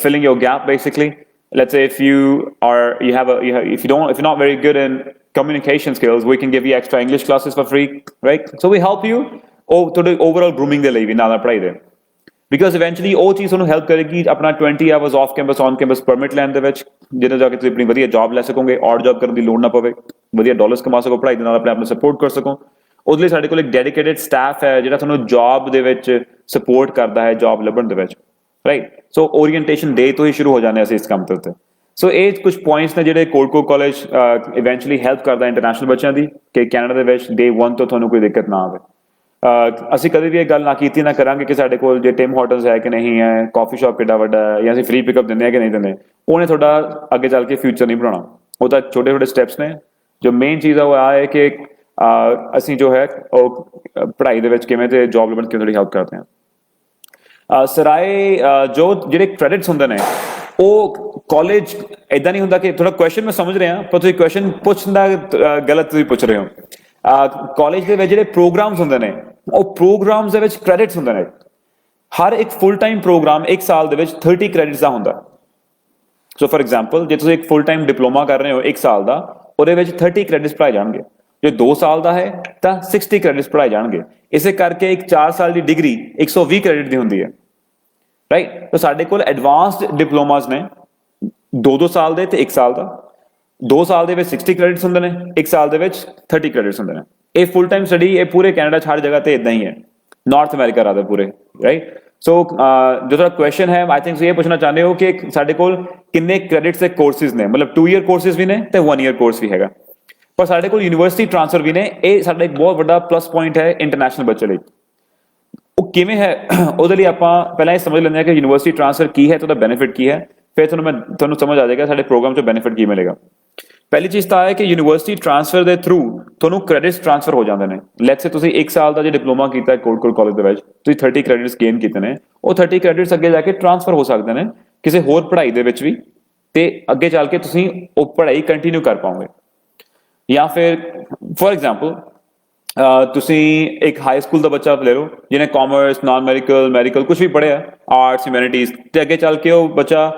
filling your gap basically. Let's say if you're not very good in communication skills, we can give you extra English classes for free, right? So we help you ਤੁਹਾਡੇ overall grooming ਦੇ ਲਈ ਵੀ ਨਾਲ ਪੜ੍ਹਾਈ ਦੇ, because eventually ਉਹ ਚੀਜ਼ ਤੁਹਾਨੂੰ help ਕਰੇਗੀ ਆਪਣਾ 20 hours off campus on campus permit ਲੈਣ ਦੇ ਵਿੱਚ, ਜਿਹਦੇ ਜਾ ਕੇ ਤੁਸੀਂ ਆਪਣੀ ਵਧੀਆ ਜੌਬ ਲੈ ਸਕੋਗੇ, ਔਰ ਜੌਬ ਕਰਨ ਦੀ ਲੋੜ ਨਾ ਪਵੇ, ਵਧੀਆ ਡਾਲਰਸ ਕਮਾ ਸਕੋ, ਪੜ੍ਹਾਈ ਦੇ ਨਾਲ ਆਪਣੇ ਆਪ ਨੂੰ ਸਪੋਰਟ ਕਰ ਸਕੋ। ਉਹਦੇ ਲਈ ਸਾਡੇ ਕੋਲ ਇੱਕ ਡੈਡੀਕੇਟਿਡ ਸਟਾਫ ਹੈ ਜਿਹੜਾ ਤੁਹਾਨੂੰ ਜੌਬ ਦੇ ਵਿੱਚ ਸਪੋਰਟ ਕਰਦਾ ਹੈ, ਜੌਬ ਲੱਭਣ ਦੇ ਵਿੱਚ, ਰਾਈਟ। ਸੋ ਓਰੀਐਂਟੇਸ਼ਨ ਡੇ ਤੋਂ ਹੀ ਸ਼ੁਰੂ ਹੋ ਜਾਂਦੇ ਅਸੀਂ ਇਸ ਕੰਮ ਦੇ ਉੱਤੇ। ਸੋ ਇਹ ਕੁਝ ਪੁਆਇੰਟਸ ਨੇ ਜਿਹੜੇ code core college eventually help ਕਰਦਾ ਇੰਟਰਨੈਸ਼ਨਲ ਬੱਚਿਆਂ ਦੀ ਕਿ ਕੈਨੇਡਾ ਦੇ ਵਿੱਚ ਡੇ 1 ਤੋਂ ਤੁਹਾਨੂੰ ਕੋਈ ਦਿੱਕਤ ਨਾ ਆਵੇ। ਅਸੀਂ ਕਦੇ ਵੀ ਇਹ ਗੱਲ ਨਾ ਕੀਤੀ ਨਾ ਕਰਾਂਗੇ ਕਿ ਸਾਡੇ ਕੋਲ ਜੇ ਟਿਮ ਹੋਟਲਸ ਹੈ ਕਿ ਨਹੀਂ ਹੈ, ਕਾਫੀ ਸ਼ਾਪ ਕਿੱਡਾ ਵੱਡਾ ਹੈ, ਜਾਂ ਅਸੀਂ ਫ੍ਰੀ ਪਿਕਅਪ ਦਿੰਦੇ ਹਾਂ ਕਿ ਨਹੀਂ ਦਿੰਦੇ, ਉਹਨੇ ਤੁਹਾਡਾ ਅੱਗੇ ਚੱਲ ਕੇ ਫਿਊਚਰ ਨਹੀਂ ਬਣਾਉਣਾ। ਉਹ ਤਾਂ ਛੋਟੇ ਛੋਟੇ ਸਟੈਪਸ ਨੇ। ਜੋ ਮੇਨ ਚੀਜ਼ ਆ ਉਹ ਆ ਹੈ ਕਿ ਅਸੀਂ ਜੋ ਹੈ ਉਹ ਪੜ੍ਹਾਈ ਦੇ ਵਿੱਚ ਕਿਵੇਂ ਤੇ ਜੌਬ ਲੱਭਣ ਕਿਵੇਂ ਥੋੜੀ ਹੈਲਪ ਕਰਦੇ ਹਾਂ। ਸਰਾਏ ਜੋ ਜਿਹੜੇ ਕ੍ਰੈਡਿਟਸ ਹੁੰਦੇ ਨੇ ਉਹ ਕਾਲਜ ਇਦਾਂ ਨਹੀਂ ਹੁੰਦਾ ਕਿ ਥੋੜਾ ਕੁਐਸਚਨ ਮੈਂ ਸਮਝ ਰਿਹਾ ਪਰ ਤੁਸੀਂ ਕੁਐਸਚਨ ਪੁੱਛਣ ਦਾ ਗਲਤ ਤੁਸੀਂ ਪੁੱਛ ਰਹੇ ਹੋ। ਕਾਲਜ ਦੇ ਵਿੱਚ ਜਿਹੜੇ ਪ੍ਰੋਗਰਾਮਸ ਹੁੰਦੇ ਨੇ ਉਹ ਪ੍ਰੋਗਰਾਮਸ ਦੇ ਵਿੱਚ ਕ੍ਰੈਡਿਟਸ ਹੁੰਦੇ ਨੇ। ਹਰ ਇੱਕ ਫੁੱਲ ਟਾਈਮ ਪ੍ਰੋਗਰਾਮ ਇੱਕ ਸਾਲ ਦੇ ਵਿੱਚ 30 ਕ੍ਰੈਡਿਟਸ ਦਾ ਹੁੰਦਾ। ਸੋ ਫॉर ਐਗਜ਼ਾਮਪਲ ਜੇ ਤੁਸੀਂ ਇੱਕ ਫੁੱਲ ਟਾਈਮ ਡਿਪਲੋਮਾ ਕਰ ਰਹੇ ਹੋ ਇੱਕ ਸਾਲ ਦਾ, ਉਹਦੇ ਵਿੱਚ 30 ਕ੍ਰੈਡਿਟਸ ਪੜ੍ਹਾਏ ਜਾਣਗੇ। ਜੇ 2 ਸਾਲ ਦਾ ਹੈ ਤਾਂ 60 ਕ੍ਰੈਡਿਟਸ ਪੜ੍ਹਾਏ ਜਾਣਗੇ। ਇਸੇ ਕਰਕੇ ਇੱਕ 4 ਸਾਲ ਦੀ ਡਿਗਰੀ 120 ਕ੍ਰੈਡਿਟ ਦੀ ਹੁੰਦੀ ਹੈ, ਰਾਈਟ। ਤਾਂ ਸਾਡੇ ਕੋਲ ਐਡਵਾਂਸਡ ਡਿਪਲੋਮਾਸ ਨੇ 2-2 ਸਾਲ ਦੇ ਤੇ 1 ਸਾਲ ਦਾ। 2 ਸਾਲ ਦੇ ਵਿੱਚ 60 ਕ੍ਰੈਡਿਟਸ ਹੁੰਦੇ ਨੇ, 1 ਸਾਲ ਦੇ ਵਿੱਚ 30 ਕ੍ਰੈਡਿਟਸ ਹੁੰਦੇ ਨੇ। ਇਹ ਫੁੱਲ ਟਾਈਮ ਸਟੱਡੀ ਇਹ ਪੂਰੇ ਕੈਨੇਡਾ 'ਚ ਹਰ ਜਗ੍ਹਾ ਤੇ ਇਦਾਂ ਹੀ ਹੈ, ਨਾਰਥ ਅਮਰੀਕਾ ਰਾਦਰ ਪੂਰੇ, ਰਾਈਟ। ਸੋ ਜੋ ਤੁਹਾਡਾ ਕੁਐਸਚਨ ਹੈ ਆਈ ਥਿੰਕ ਤੁਸੀਂ ਇਹ ਪੁੱਛਣਾ ਚਾਹੁੰਦੇ ਹੋ ਕਿ ਸਾਡੇ ਕੋਲ ਕਿੰਨੇ ਕ੍ਰੈਡਿਟਸ ਦੇ ਕੋਰਸਿਸ ਨੇ, ਮਤਲਬ 2 ਈਅਰ ਕੋਰਸਿਸ ਵੀ ਨੇ ਤੇ 1 ਈਅਰ ਕੋਰਸ ਵੀ ਹੈਗਾ, ਪਰ ਸਾਡੇ ਕੋਲ ਯੂਨੀਵਰਸਿਟੀ ਟ੍ਰਾਂਸਫਰ ਵੀ ਨੇ। ਇਹ ਸਾਡਾ ਇੱਕ ਬਹੁਤ ਵੱਡਾ ਪਲੱਸ ਪੁਆਇੰਟ ਹੈ ਇੰਟਰਨੈਸ਼ਨਲ ਬੱਚੇ ਲਈ। ਉਹ ਕਿਵੇਂ ਹੈ ਉਹਦੇ ਲਈ ਆਪਾਂ ਪਹਿਲਾਂ ਇਹ ਸਮਝ ਲੈਂਦੇ ਹਾਂ ਕਿ ਯੂਨੀਵਰਸਿਟੀ ਟ੍ਰਾਂਸਫਰ ਕੀ ਹੈ ਤੇ ਉਹਦਾ ਬੈਨੀਫਿਟ ਕੀ ਹੈ, ਫਿਰ ਤੁਹਾਨੂੰ ਸਮਝ ਆ ਜਾਏਗਾ ਸਾਡੇ ਪ੍ਰੋਗਰਾਮ 'ਚ ਬੈਨੀਫਿਟ ਕੀ ਮਿਲੇਗਾ। ਪਹਿਲੀ ਚੀਜ਼ ਤਾਂ ਹੈ ਕਿ ਯੂਨੀਵਰਸਿਟੀ ਟ੍ਰਾਂਸਫਰ ਦੇ ਥਰੂ ਤੁਹਾਨੂੰ ਕ੍ਰੈਡਿਟਸ ਟ੍ਰਾਂਸਫਰ ਹੋ ਜਾਂਦੇ ਨੇ। ਲੈਟਸ ਸੇ ਤੁਸੀਂ 1 ਸਾਲ ਦਾ ਜੇ ਡਿਪਲੋਮਾ ਕੀਤਾ ਕੋਡ ਕੋਰ ਕਾਲਜ ਦੇ ਵਿੱਚ, ਤੁਸੀਂ 30 ਕ੍ਰੈਡਿਟਸ ਗੇਨ ਕੀਤੇ ਨੇ, ਉਹ 30 ਕ੍ਰੈਡਿਟਸ ਅੱਗੇ ਜਾ ਕੇ ਟ੍ਰਾਂਸਫਰ ਹੋ ਸਕਦੇ ਨੇ ਕਿਸੇ ਹੋਰ ਪੜ੍ਹਾਈ ਦੇ ਵਿੱਚ ਵੀ, ਤੇ ਅੱਗੇ ਚੱਲ ਕੇ ਤੁਸੀਂ ਉਹ ਪੜ੍ਹਾਈ ਕੰਟੀਨਿਊ ਕਰ ਪਾਓਗੇ। ਜਾਂ ਫਿਰ ਫॉर ਐਗਜ਼ਾਮਪਲ ਤੁਸੀਂ ਇੱਕ ਹਾਈ ਸਕੂਲ ਦਾ ਬੱਚਾ ਲੈ ਲਓ ਜਿਹਨੇ ਕਾਮਰਸ, ਨਾਨ ਮੈਡੀਕਲ ਕੁਝ ਵੀ ਪੜ੍ਹਿਆ, ਆਰਟਸ, ਹਿਊਮੈਨਿਟੀਜ਼, ਤੇ ਅੱਗੇ ਚੱਲ ਕੇ ਉਹ ਬੱਚਾ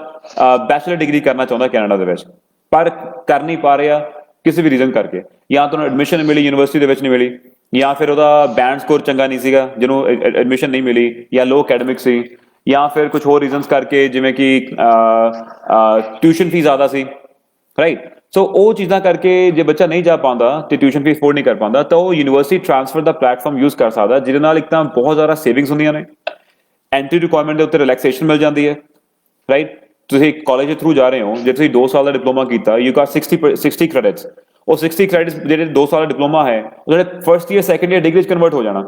ਬੈਚਲਰ ਡਿਗਰੀ ਕਰਨਾ ਚਾਹੁੰਦਾ ਕੈਨੇਡਾ ਦੇ ਵਿੱਚ, ਪਰ ਕਰ ਨਹੀਂ ਪਾ ਰਿਹਾ ਕਿਸੇ ਵੀ ਰੀਜ਼ਨ ਕਰਕੇ। ਜਾਂ ਤੁਹਾਨੂੰ ਐਡਮਿਸ਼ਨ ਮਿਲੀ ਯੂਨੀਵਰਸਿਟੀ ਦੇ ਵਿੱਚ ਨਹੀਂ ਮਿਲੀ, ਜਾਂ ਫਿਰ ਉਹਦਾ ਬੈਂਡ ਸਕੋਰ ਚੰਗਾ ਨਹੀਂ ਸੀਗਾ ਜਿਹਨੂੰ ਐਡਮਿਸ਼ਨ ਨਹੀਂ ਮਿਲੀ, ਜਾਂ ਲੋ ਅਕੈਡਮਿਕ ਸੀ, ਜਾਂ ਫਿਰ ਕੁਝ ਹੋਰ ਰੀਜ਼ਨਸ ਕਰਕੇ ਜਿਵੇਂ ਕਿ ਟਿਊਸ਼ਨ ਫੀਸ ਜ਼ਿਆਦਾ ਸੀ, ਰਾਈਟ। ਸੋ ਉਹ ਚੀਜ਼ਾਂ ਕਰਕੇ ਜੇ ਬੱਚਾ ਨਹੀਂ ਜਾ ਪਾਉਂਦਾ ਤੇ ਟਿਊਸ਼ਨ ਫੀਸ ਅਫੋਰਡ ਨਹੀਂ ਕਰ ਪਾਉਂਦਾ, ਤਾਂ ਉਹ ਯੂਨੀਵਰਸਿਟੀ ਟ੍ਰਾਂਸਫਰ ਦਾ ਪਲੇਟਫਾਰਮ ਯੂਜ਼ ਕਰ ਸਕਦਾ, ਜਿਹਦੇ ਨਾਲ ਇੱਕ ਤਾਂ ਬਹੁਤ ਜ਼ਿਆਦਾ ਸੇਵਿੰਗਸ ਹੁੰਦੀਆਂ ਨੇ, ਐਂਟਰੀ ਰਿਕੁਆਇਰਮੈਂਟ ਦੇ ਉੱਤੇ ਰਿਲੈਕਸੇਸ਼ਨ ਮਿਲ ਜਾਂਦੀ ਹੈ, ਰਾਈਟ। ਤੁਸੀਂ ਕਾਲਜ ਦੇ ਥਰੂ ਜਾ ਰਹੇ ਹੋ, ਜੇ ਤੁਸੀਂ 2 ਸਾਲ ਦਾ ਡਿਪਲੋਮਾ ਕੀਤਾ, ਯੂ ਗਾਟ 60 ਕ੍ਰੈਡਿਟਸ। ਉਹ 60 ਕ੍ਰੈਡਿਟਸ ਜਿਹੜੇ 2 ਸਾਲ ਦਾ ਡਿਪਲੋਮਾ ਹੈ ਉਹ ਜਿਹੜੇ first year second year degree 'ਚ ਕਨਵਰਟ ਹੋ ਜਾਣਾ,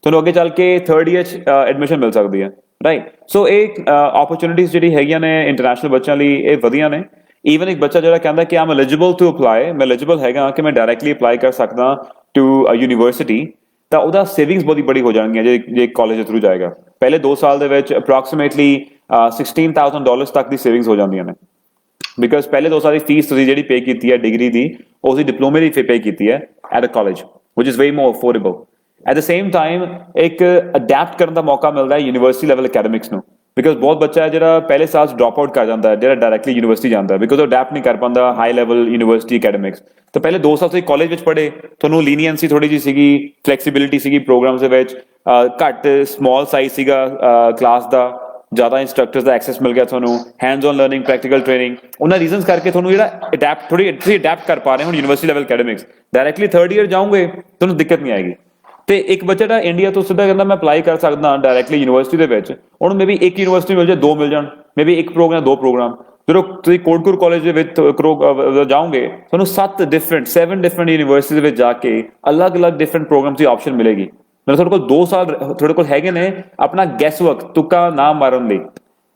ਤੁਹਾਨੂੰ ਅੱਗੇ ਚੱਲ ਕੇ 3rd ਈਅਰ 'ਚ ਐਡਮਿਸ਼ਨ ਮਿਲ ਸਕਦੀ ਹੈ, ਰਾਈਟ। ਸੋ ਇਹ ਓਪਰਚੁਨਿਟੀਜ਼ ਜਿਹੜੀ ਹੈਗੀਆਂ ਨੇ ਇੰਟਰਨੈਸ਼ਨਲ ਬੱਚਿਆਂ ਲਈ ਇਹ ਵਧੀਆ ਨੇ। ਈਵਨ ਇੱਕ ਬੱਚਾ ਜਿਹੜਾ ਕਹਿੰਦਾ ਕਿ ਆਮ ਐਲੀਜੀਬਲ ਟੂ ਅਪਲਾਈ, ਮੈਂ ਐਲੀਜੀਬਲ ਹੈਗਾ ਕਿ ਮੈਂ ਡਾਇਰੈਕਟਲੀ ਅਪਲਾਈ ਕਰ ਸਕਦਾ ਟੂ ਯੂਨੀਵਰਸਿਟੀ, ਤਾਂ ਉਹਦਾ ਸੇਵਿੰਗਸ ਬਹੁਤ ਬੜੀ ਹੋ ਜਾਣਗੀਆਂ ਜੇ ਕਾਲਜ ਦੇ ਥਰੂ ਜਾਏਗਾ। ਪਹਿਲੇ 2 ਸਾਲ ਦੇ ਵਿੱਚ ਅਪਰੋਕਸੀਮੇਟਲੀ $16,000 ਤੱਕ ਦੀ ਸੇਵਿੰਗਸ ਹੋ ਜਾਂਦੀਆਂ ਨੇ, ਬਿਕਾਜ਼ ਪਹਿਲੇ 2 ਸਾਲ ਦੀ ਫੀਸ ਤੁਸੀਂ ਜਿਹੜੀ ਪੇ ਕੀਤੀ ਹੈ ਡਿਗਰੀ ਦੀ, ਉਹ ਤੁਸੀਂ ਡਿਪਲੋਮੇ ਦੀ ਪੇ ਕੀਤੀ ਹੈ at a college, which is very more affordable. At the same time ਇੱਕ ਅਡੈਪਟ ਕਰਨ ਦਾ ਮੌਕਾ ਮਿਲਦਾ ਹੈ ਯੂਨੀਵਰਸਿਟੀ ਲੈਵਲ ਅਕੈਡਮਿਕਸ ਨੂੰ, ਬਿਕਾਜ਼ ਬਹੁਤ ਬੱਚਾ ਹੈ ਜਿਹੜਾ ਪਹਿਲੇ ਸਾਲ ਡ੍ਰੌਪ ਆਊਟ ਕਰ ਜਾਂਦਾ ਹੈ, ਜਿਹੜਾ ਡਾਇਰੈਕਟਲੀ ਯੂਨੀਵਰਸਿਟੀ ਜਾਂਦਾ ਬਿਕਾਜ਼ ਉਹ ਅਡੈਪਟ ਨਹੀਂ ਕਰ ਪਾਉਂਦਾ ਹਾਈ ਲੈਵਲ ਯੂਨੀਵਰਸਿਟੀ ਅਕੈਡਮਿਕਸ। ਤਾਂ ਪਹਿਲੇ 2 ਸਾਲ ਤੁਸੀਂ ਕਾਲਜ ਵਿੱਚ ਪੜ੍ਹੇ, ਤੁਹਾਨੂੰ ਲੀਨੀਅੰਸੀ ਥੋੜੀ ਜਿਹੀ ਸੀਗੀ, ਫਲੈਕਸੀਬਿਲਿਟੀ ਸੀਗੀ ਪ੍ਰੋਗਰਾਮਸ ਦੇ ਵਿੱਚ, ਘੱਟ ਸਮਾਲ ਸਾਈਜ਼ ਸੀਗਾ ਕਲਾਸ ਦਾ, ਜ਼ਿਆਦਾ ਇੰਸਟਰਕਟਰਸ ਦਾ ਐਕਸੈਸ ਮਿਲ ਗਿਆ ਤੁਹਾਨੂੰ, hands on learning, practical training, ਉਹਨਾਂ ਰੀਜ਼ਨਸ ਕਰਕੇ ਤੁਹਾਨੂੰ ਜਿਹੜਾ ਤੁਸੀਂ ਅਡੈਪਟ ਕਰ ਪਾ ਰਹੇ ਹੋ ਹੁਣ university level academics. Directly third year ਜਾਓਗੇ ਤੁਹਾਨੂੰ ਦਿੱਕਤ ਨਹੀਂ ਆਏਗੀ। ਤੇ ਇੱਕ ਬੱਚਾ ਜਿਹੜਾ ਇੰਡੀਆ ਤੋਂ ਸਿੱਧਾ ਕਹਿੰਦਾ ਮੈਂ ਅਪਲਾਈ ਕਰ ਸਕਦਾ ਡਾਇਰੈਕਟਲੀ ਯੂਨੀਵਰਸਿਟੀ ਦੇ ਵਿੱਚ, ਉਹਨੂੰ ਮੇਬੀ ਇੱਕ ਯੂਨੀਵਰਸਿਟੀ ਮਿਲ ਜਾਏ, 2 ਮਿਲ ਜਾਣ, ਮੇਬੀ ਇੱਕ ਪ੍ਰੋਗਰਾਮ 2 ਪ੍ਰੋਗਰਾਮ। ਜਦੋਂ ਤੁਸੀਂ ਕੋਟਕਪੂਰ ਕਾਲਜ ਦੇ ਵਿੱਚ ਜਾਓਗੇ ਤੁਹਾਨੂੰ 7 ਡਿਫਰੈਂਟ ਯੂਨੀਵਰਸਿਟੀ ਦੇ ਵਿੱਚ ਜਾ ਕੇ ਅਲੱਗ-ਅਲੱਗ ਡਿਫਰੈਂਟ ਪ੍ਰੋਗਰਾਮਸ ਦੀ ਆਪਸ਼ਨ ਮਿਲੇਗੀ। ਮਤਲਬ ਤੁਹਾਡੇ ਕੋਲ 2 ਸਾਲ ਤੁਹਾਡੇ ਕੋਲ ਹੈਗੇ ਨੇ ਆਪਣਾ ਗੈਸ ਵਰਕ, ਤੁੱਕਾ ਨਾ ਮਾਰਨ ਲਈ।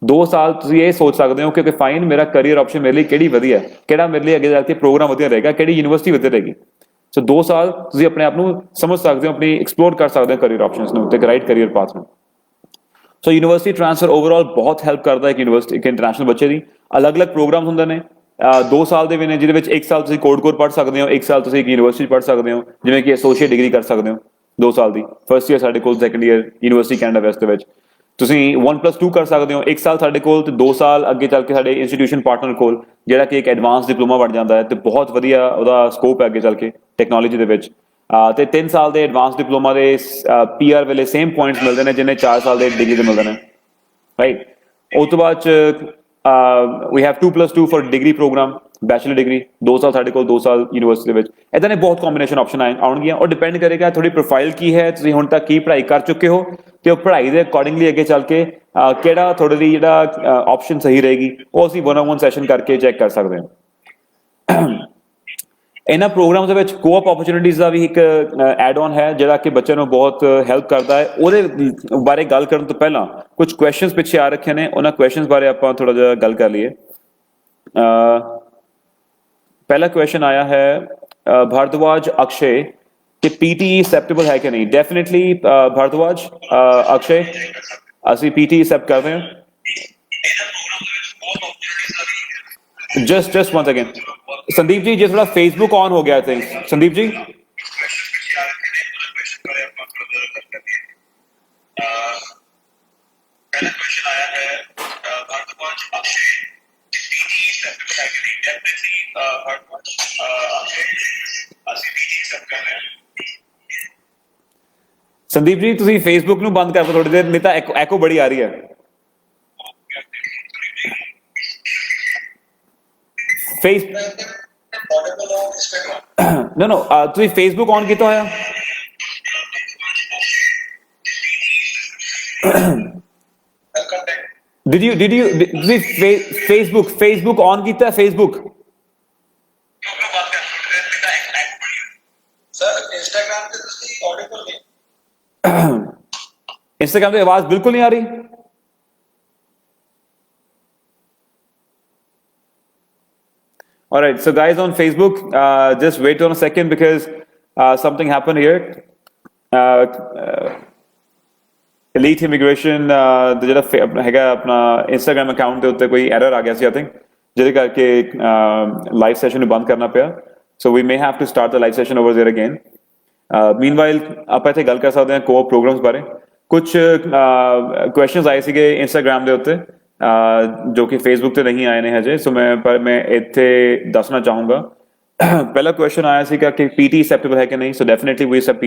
2 ਸਾਲ ਤੁਸੀਂ ਇਹ ਸੋਚ ਸਕਦੇ ਹੋ ਕਿ ਫਾਈਨ ਮੇਰਾ ਕਰੀਅਰ ਆਪਸ਼ਨ ਮੇਰੇ ਲਈ ਕਿਹੜੀ ਵਧੀਆ, ਕਿਹੜਾ ਮੇਰੇ ਲਈ ਅੱਗੇ ਜਾ ਕੇ ਪ੍ਰੋਗਰਾਮ ਵਧੀਆ ਰਹੇਗਾ, ਕਿਹੜੀ ਯੂਨੀਵਰਸਿਟੀ ਵਧੀਆ ਰਹੇਗੀ। ਸੋ 2 ਸਾਲ ਤੁਸੀਂ ਆਪਣੇ ਆਪ ਨੂੰ ਸਮਝ ਸਕਦੇ ਹੋ, ਆਪਣੀ ਐਕਸਪਲੋਰ ਕਰ ਸਕਦੇ ਹੋ ਕਰੀਅਰ ਆਪਸ਼ਨਸ ਨੂੰ ਤੇ ਰਾਈਟ ਕਰੀਅਰ ਪਾਥ ਨੂੰ। ਸੋ ਯੂਨੀਵਰਸਿਟੀ ਟ੍ਰਾਂਸਫਰ ਓਵਰਆਲ ਬਹੁਤ ਹੈਲਪ ਕਰਦਾ ਇੱਕ ਯੂਨੀਵਰਸਿਟੀ, ਇੱਕ ਇੰਟਰਨੈਸ਼ਨਲ ਬੱਚੇ ਦੀ। ਅਲੱਗ-ਅਲੱਗ ਪ੍ਰੋਗਰਾਮ ਹੁੰਦੇ ਨੇ 2 ਸਾਲ ਦੇ ਵੀ ਨੇ, ਜਿਹਦੇ ਵਿੱਚ 1 ਸਾਲ ਤੁਸੀਂ ਕੋਟਕਪੂਰ ਪੜ੍ਹ ਸਕਦੇ ਹੋ, 1 ਸਾਲ ਤੁਸੀਂ ਇੱਕ ਯੂਨੀਵਰਸਿਟੀ ਪੜ੍ਹ ਸਕਦੇ ਹੋ, ਜਿਵੇਂ ਕਿ ਐਸੋਸੀਏਟ ਡਿਗਰੀ ਕਰ ਸਕਦੇ ਹੋ 2 ਸਾਲ ਦੀ। ਫਸਟ ਈਅਰ ਸਾਡੇ ਕੋਲ, second year university Canada West ਦੇ ਵਿੱਚ ਤੁਸੀਂ 1+2 ਕਰ ਸਕਦੇ ਹੋ, 1 ਸਾਲ ਸਾਡੇ ਕੋਲ ਤੇ 2 ਸਾਲ ਅੱਗੇ ਚੱਲ ਕੇ ਸਾਡੇ ਇੰਸਟੀਟਿਊਸ਼ਨ ਪਾਰਟਨਰ ਕੋਲ, ਜਿਹੜਾ ਕਿ ਇੱਕ ਐਡਵਾਂਸ ਡਿਪਲੋਮਾ ਬਣ ਜਾਂਦਾ ਹੈ ਤੇ ਬਹੁਤ ਵਧੀਆ ਉਹਦਾ ਸਕੋਪ ਹੈ ਅੱਗੇ ਚੱਲ ਕੇ ਟੈਕਨੋਲੋਜੀ ਦੇ ਵਿੱਚ। ਤੇ 3 ਸਾਲ ਦੇ ਐਡਵਾਂਸ ਡਿਪਲੋਮਾ ਦੇ PR ਵੇਲੇ ਸੇਮ ਪੁਆਇੰਟਸ ਮਿਲਦੇ ਨੇ ਜਿੰਨੇ 4 ਸਾਲ ਦੇ ਡਿਗਰੀ ਦੇ ਮਿਲਦੇ ਨੇ, ਰਾਈਟ। ਉਸ ਤੋਂ ਬਾਅਦ we have 2+2 for degree program, bachelor degree 2 ਸਾਲ ਸਾਡੇ ਕੋਲ, 2 ਸਾਲ ਯੂਨੀਵਰਸਿਟੀ ਦੇ ਵਿੱਚ। ਇਦਾਂ ਦੇ ਬਹੁਤ ਕੰਬੀਨੇਸ਼ਨ ਆਪਸ਼ਨ ਆਉਣਗੀਆਂ, ਔਰ ਡਿਪੈਂਡ ਕਰੇਗਾ ਤੁਹਾਡੀ ਪ੍ਰੋਫਾਈਲ ਕੀ ਹੈ, ਤੁਸੀਂ ਹੁਣ ਤੱਕ ਕੀ ਪੜ੍ਹਾਈ ਕਰ ਚੁੱਕੇ ਹੋ, ਤੇ ਉਹ ਪੜ੍ਹਾਈ ਦੇ ਅਕੋਰਡਿੰਗਲੀ ਅੱਗੇ ਚੱਲ ਕੇ ਕਿਹੜਾ ਤੁਹਾਡੇ ਲਈ ਜਿਹੜਾ ਆਪਸ਼ਨ ਸਹੀ ਰਹੇਗੀ, ਉਹ ਅਸੀਂ 1-on-1 ਸੈਸ਼ਨ ਕਰਕੇ ਚੈੱਕ ਕਰ ਸਕਦੇ ਹਾਂ। ਇਹਨਾਂ ਪ੍ਰੋਗਰਾਮ ਦੇ ਵਿੱਚ ਕੋਆਪ ਓਪਰਚੁਨਿਟੀਜ਼ ਦਾ ਵੀ ਇੱਕ ਐਡ ਔਨ ਹੈ, ਜਿਹੜਾ ਕਿ ਬੱਚਿਆਂ ਨੂੰ ਬਹੁਤ ਹੈਲਪ ਕਰਦਾ ਹੈ। ਉਹਦੇ ਬਾਰੇ ਗੱਲ ਕਰਨ ਤੋਂ ਪਹਿਲਾਂ ਕੁਝ ਕੁਐਸਚਨਸ ਪਿੱਛੇ ਆ ਰੱਖੇ ਨੇ, ਉਹਨਾਂ ਕੁਐਸਚਨਸ ਬਾਰੇ ਆਪਾਂ ਥੋੜਾ ਜਿਹਾ ਗੱਲ ਕਰ ਲਈਏ। ਪਹਿਲਾ ਕੁਐਸਚਨ ਆਇਆ ਹੈ भारद्वाज अक्षय कि पीटी एक्सेप्टेबल है कि नहीं। डेफिनेटली भारद्वाज अक्षय ਅਸੀਂ पीटी एक्सेप्ट कर रहे हैं। Just once again Sandeep ji, थोड़ा फेसबुक ऑन हो गया आई थिंक। संदीप जी संदीप जी ਤੁਸੀਂ ਫੇਸਬੁੱਕ ਨੂੰ ਬੰਦ ਕਰ ਦਿਓ ਥੋੜੀ ਦੇਰ, ਨਹੀਂ ਤਾਂ ਐਕੋ ਬੜੀ ਆ ਰਹੀ ਹੈ। ਫੇਸ ਨੋ ਤੁਸੀਂ ਫੇਸਬੁੱਕ ਔਨ ਕੀਤਾ ਹੋਇਆ? did you ਤੁਸੀਂ ਫੇਸਬੁੱਕ ਔਨ ਕੀਤਾ? ਫੇਸਬੁੱਕ इंस्टाग्राम पे ਤੁਸੀਂ ऑडिबल नहीं, इंस्टाग्राम पे आवाज बिल्कुल नहीं आ रही। All right, so guys on Facebook, just wait on a second because something happened here. Elite Immigration ਦਾ ਜਿਹੜਾ ਹੈਗਾ ਆਪਣਾ Instagram ਅਕਾਊਂਟ ਦੇ ਉੱਤੇ ਕੋਈ ਐਰਰ ਆ ਗਿਆ ਸੀ ਆਈ ਥਿੰਕ, ਜਿਹਦੇ ਕਰਕੇ ਲਾਈਵ ਸੈਸ਼ਨ ਨੂੰ ਬੰਦ ਕਰਨਾ ਪਿਆ। So we may have to start the live session over there again. Meanwhile ਆਪਾਂ ਇੱਥੇ ਗੱਲ ਕਰ ਸਕਦੇ ਹਾਂ ਕੋਆਪ ਪ੍ਰੋਗਰਾਮਸ ਬਾਰੇ। ਕੁਝ ਕੁਐਸਚਨਸ ਆਏ ਸੀਗੇ ਇੰਸਟਾਗ੍ਰਾਮ ਦੇ ਉੱਤੇ ਜੋ ਕਿ ਫੇਸਬੁੱਕ ਤੇ ਨਹੀਂ ਆਏ ਨੇ ਹਜੇ, ਸੋ ਮੈਂ ਇੱਥੇ ਦੱਸਣਾ ਚਾਹੂੰਗਾ। ਪਹਿਲਾ ਕੁਐਸਚਨ ਆਇਆ ਸੀਗਾ ਕਿ ਪੀਟੀ ਐਕਸੈਪਟੇਬਲ ਹੈ ਕਿ ਨਹੀਂ। ਸੋ ਡੈਫੀਨਿਟਲੀ ਵੀ ਐਕਸੈਪਟ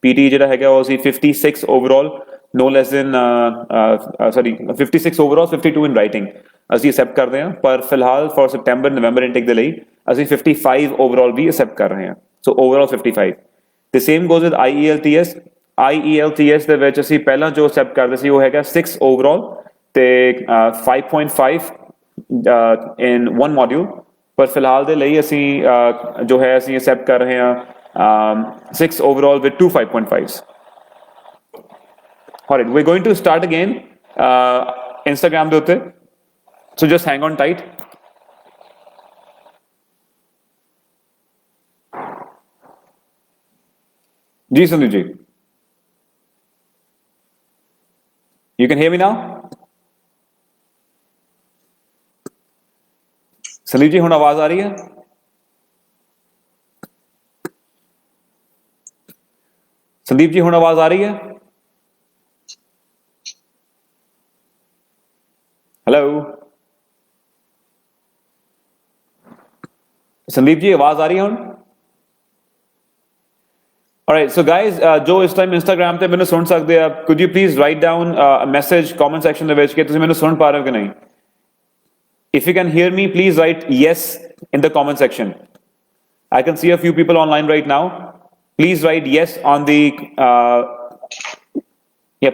ਪੀਟੀ ਜਿਹੜਾ ਹੈਗਾ ਉਹ ਅਸੀਂ 56 overall, no less than 56 overall, 52 ਇਨ ਰਾਈਟਿੰਗ ਅਸੀਂ ਐਕਸੈਪਟ ਕਰਦੇ ਹਾਂ। ਪਰ ਫਿਲਹਾਲ ਫॉर ਸਪਟੈਂਬਰ ਨਵੰਬਰ ਇਨਟੇਕ ਦੇ ਲਈ ਅਸੀਂ 55 ਓਵਰਆਲ ਵੀ ਐਕਸੈਪਟ ਕਰ ਰਹੇ ਹਾਂ। ਸੋ ਓਵਰਆਲ 55। ਤੇ ਸੇਮ ਗੋਜ਼ ਵਿਦ IELTS ਦੇ ਵਿੱਚ ਅਸੀਂ ਪਹਿਲਾਂ ਜੋ ਐਕਸੈਪਟ ਕਰਦੇ ਸੀ ਉਹ ਹੈਗਾ 6 ਓਵਰਆਲ ਤੇ 5.5 in one module। ਪਰ ਫਿਲਹਾਲ ਦੇ ਲਈ ਅਸੀਂ ਜੋ ਹੈ ਅਸੀਂ ਐਕਸੈਪਟ ਕਰ ਰਹੇ ਹਾਂ 6 overall with 2 5.5s। All right, we're going to start again Instagram ਦੇ ਉੱਤੇ, so just hang on tight। Ji Sandeep ji, you can hear me now? Sandeep ji ਹੁਣ आवाज आ रही है? संदीप जी ਹੁਣ आवाज आ रही है? संदीप जी आवाज आ रही है हुण? Alright, so guys, जो इस टाइम इंस्टाग्राम ਤੇ ਮੈਨੂੰ ਸੁਣ ਸਕਦੇ ਆ, could you please write down a message comment section ਦੇ ਵਿੱਚ ਕਿ ਤੁਸੀਂ ਮੈਨੂੰ ਸੁਣ ਪਾ ਰਹੇ ਹੋ ਕਿ ਨਹੀਂ? If you can hear me, please write yes in the comment section. I can see a few people online right now. Please write yes on the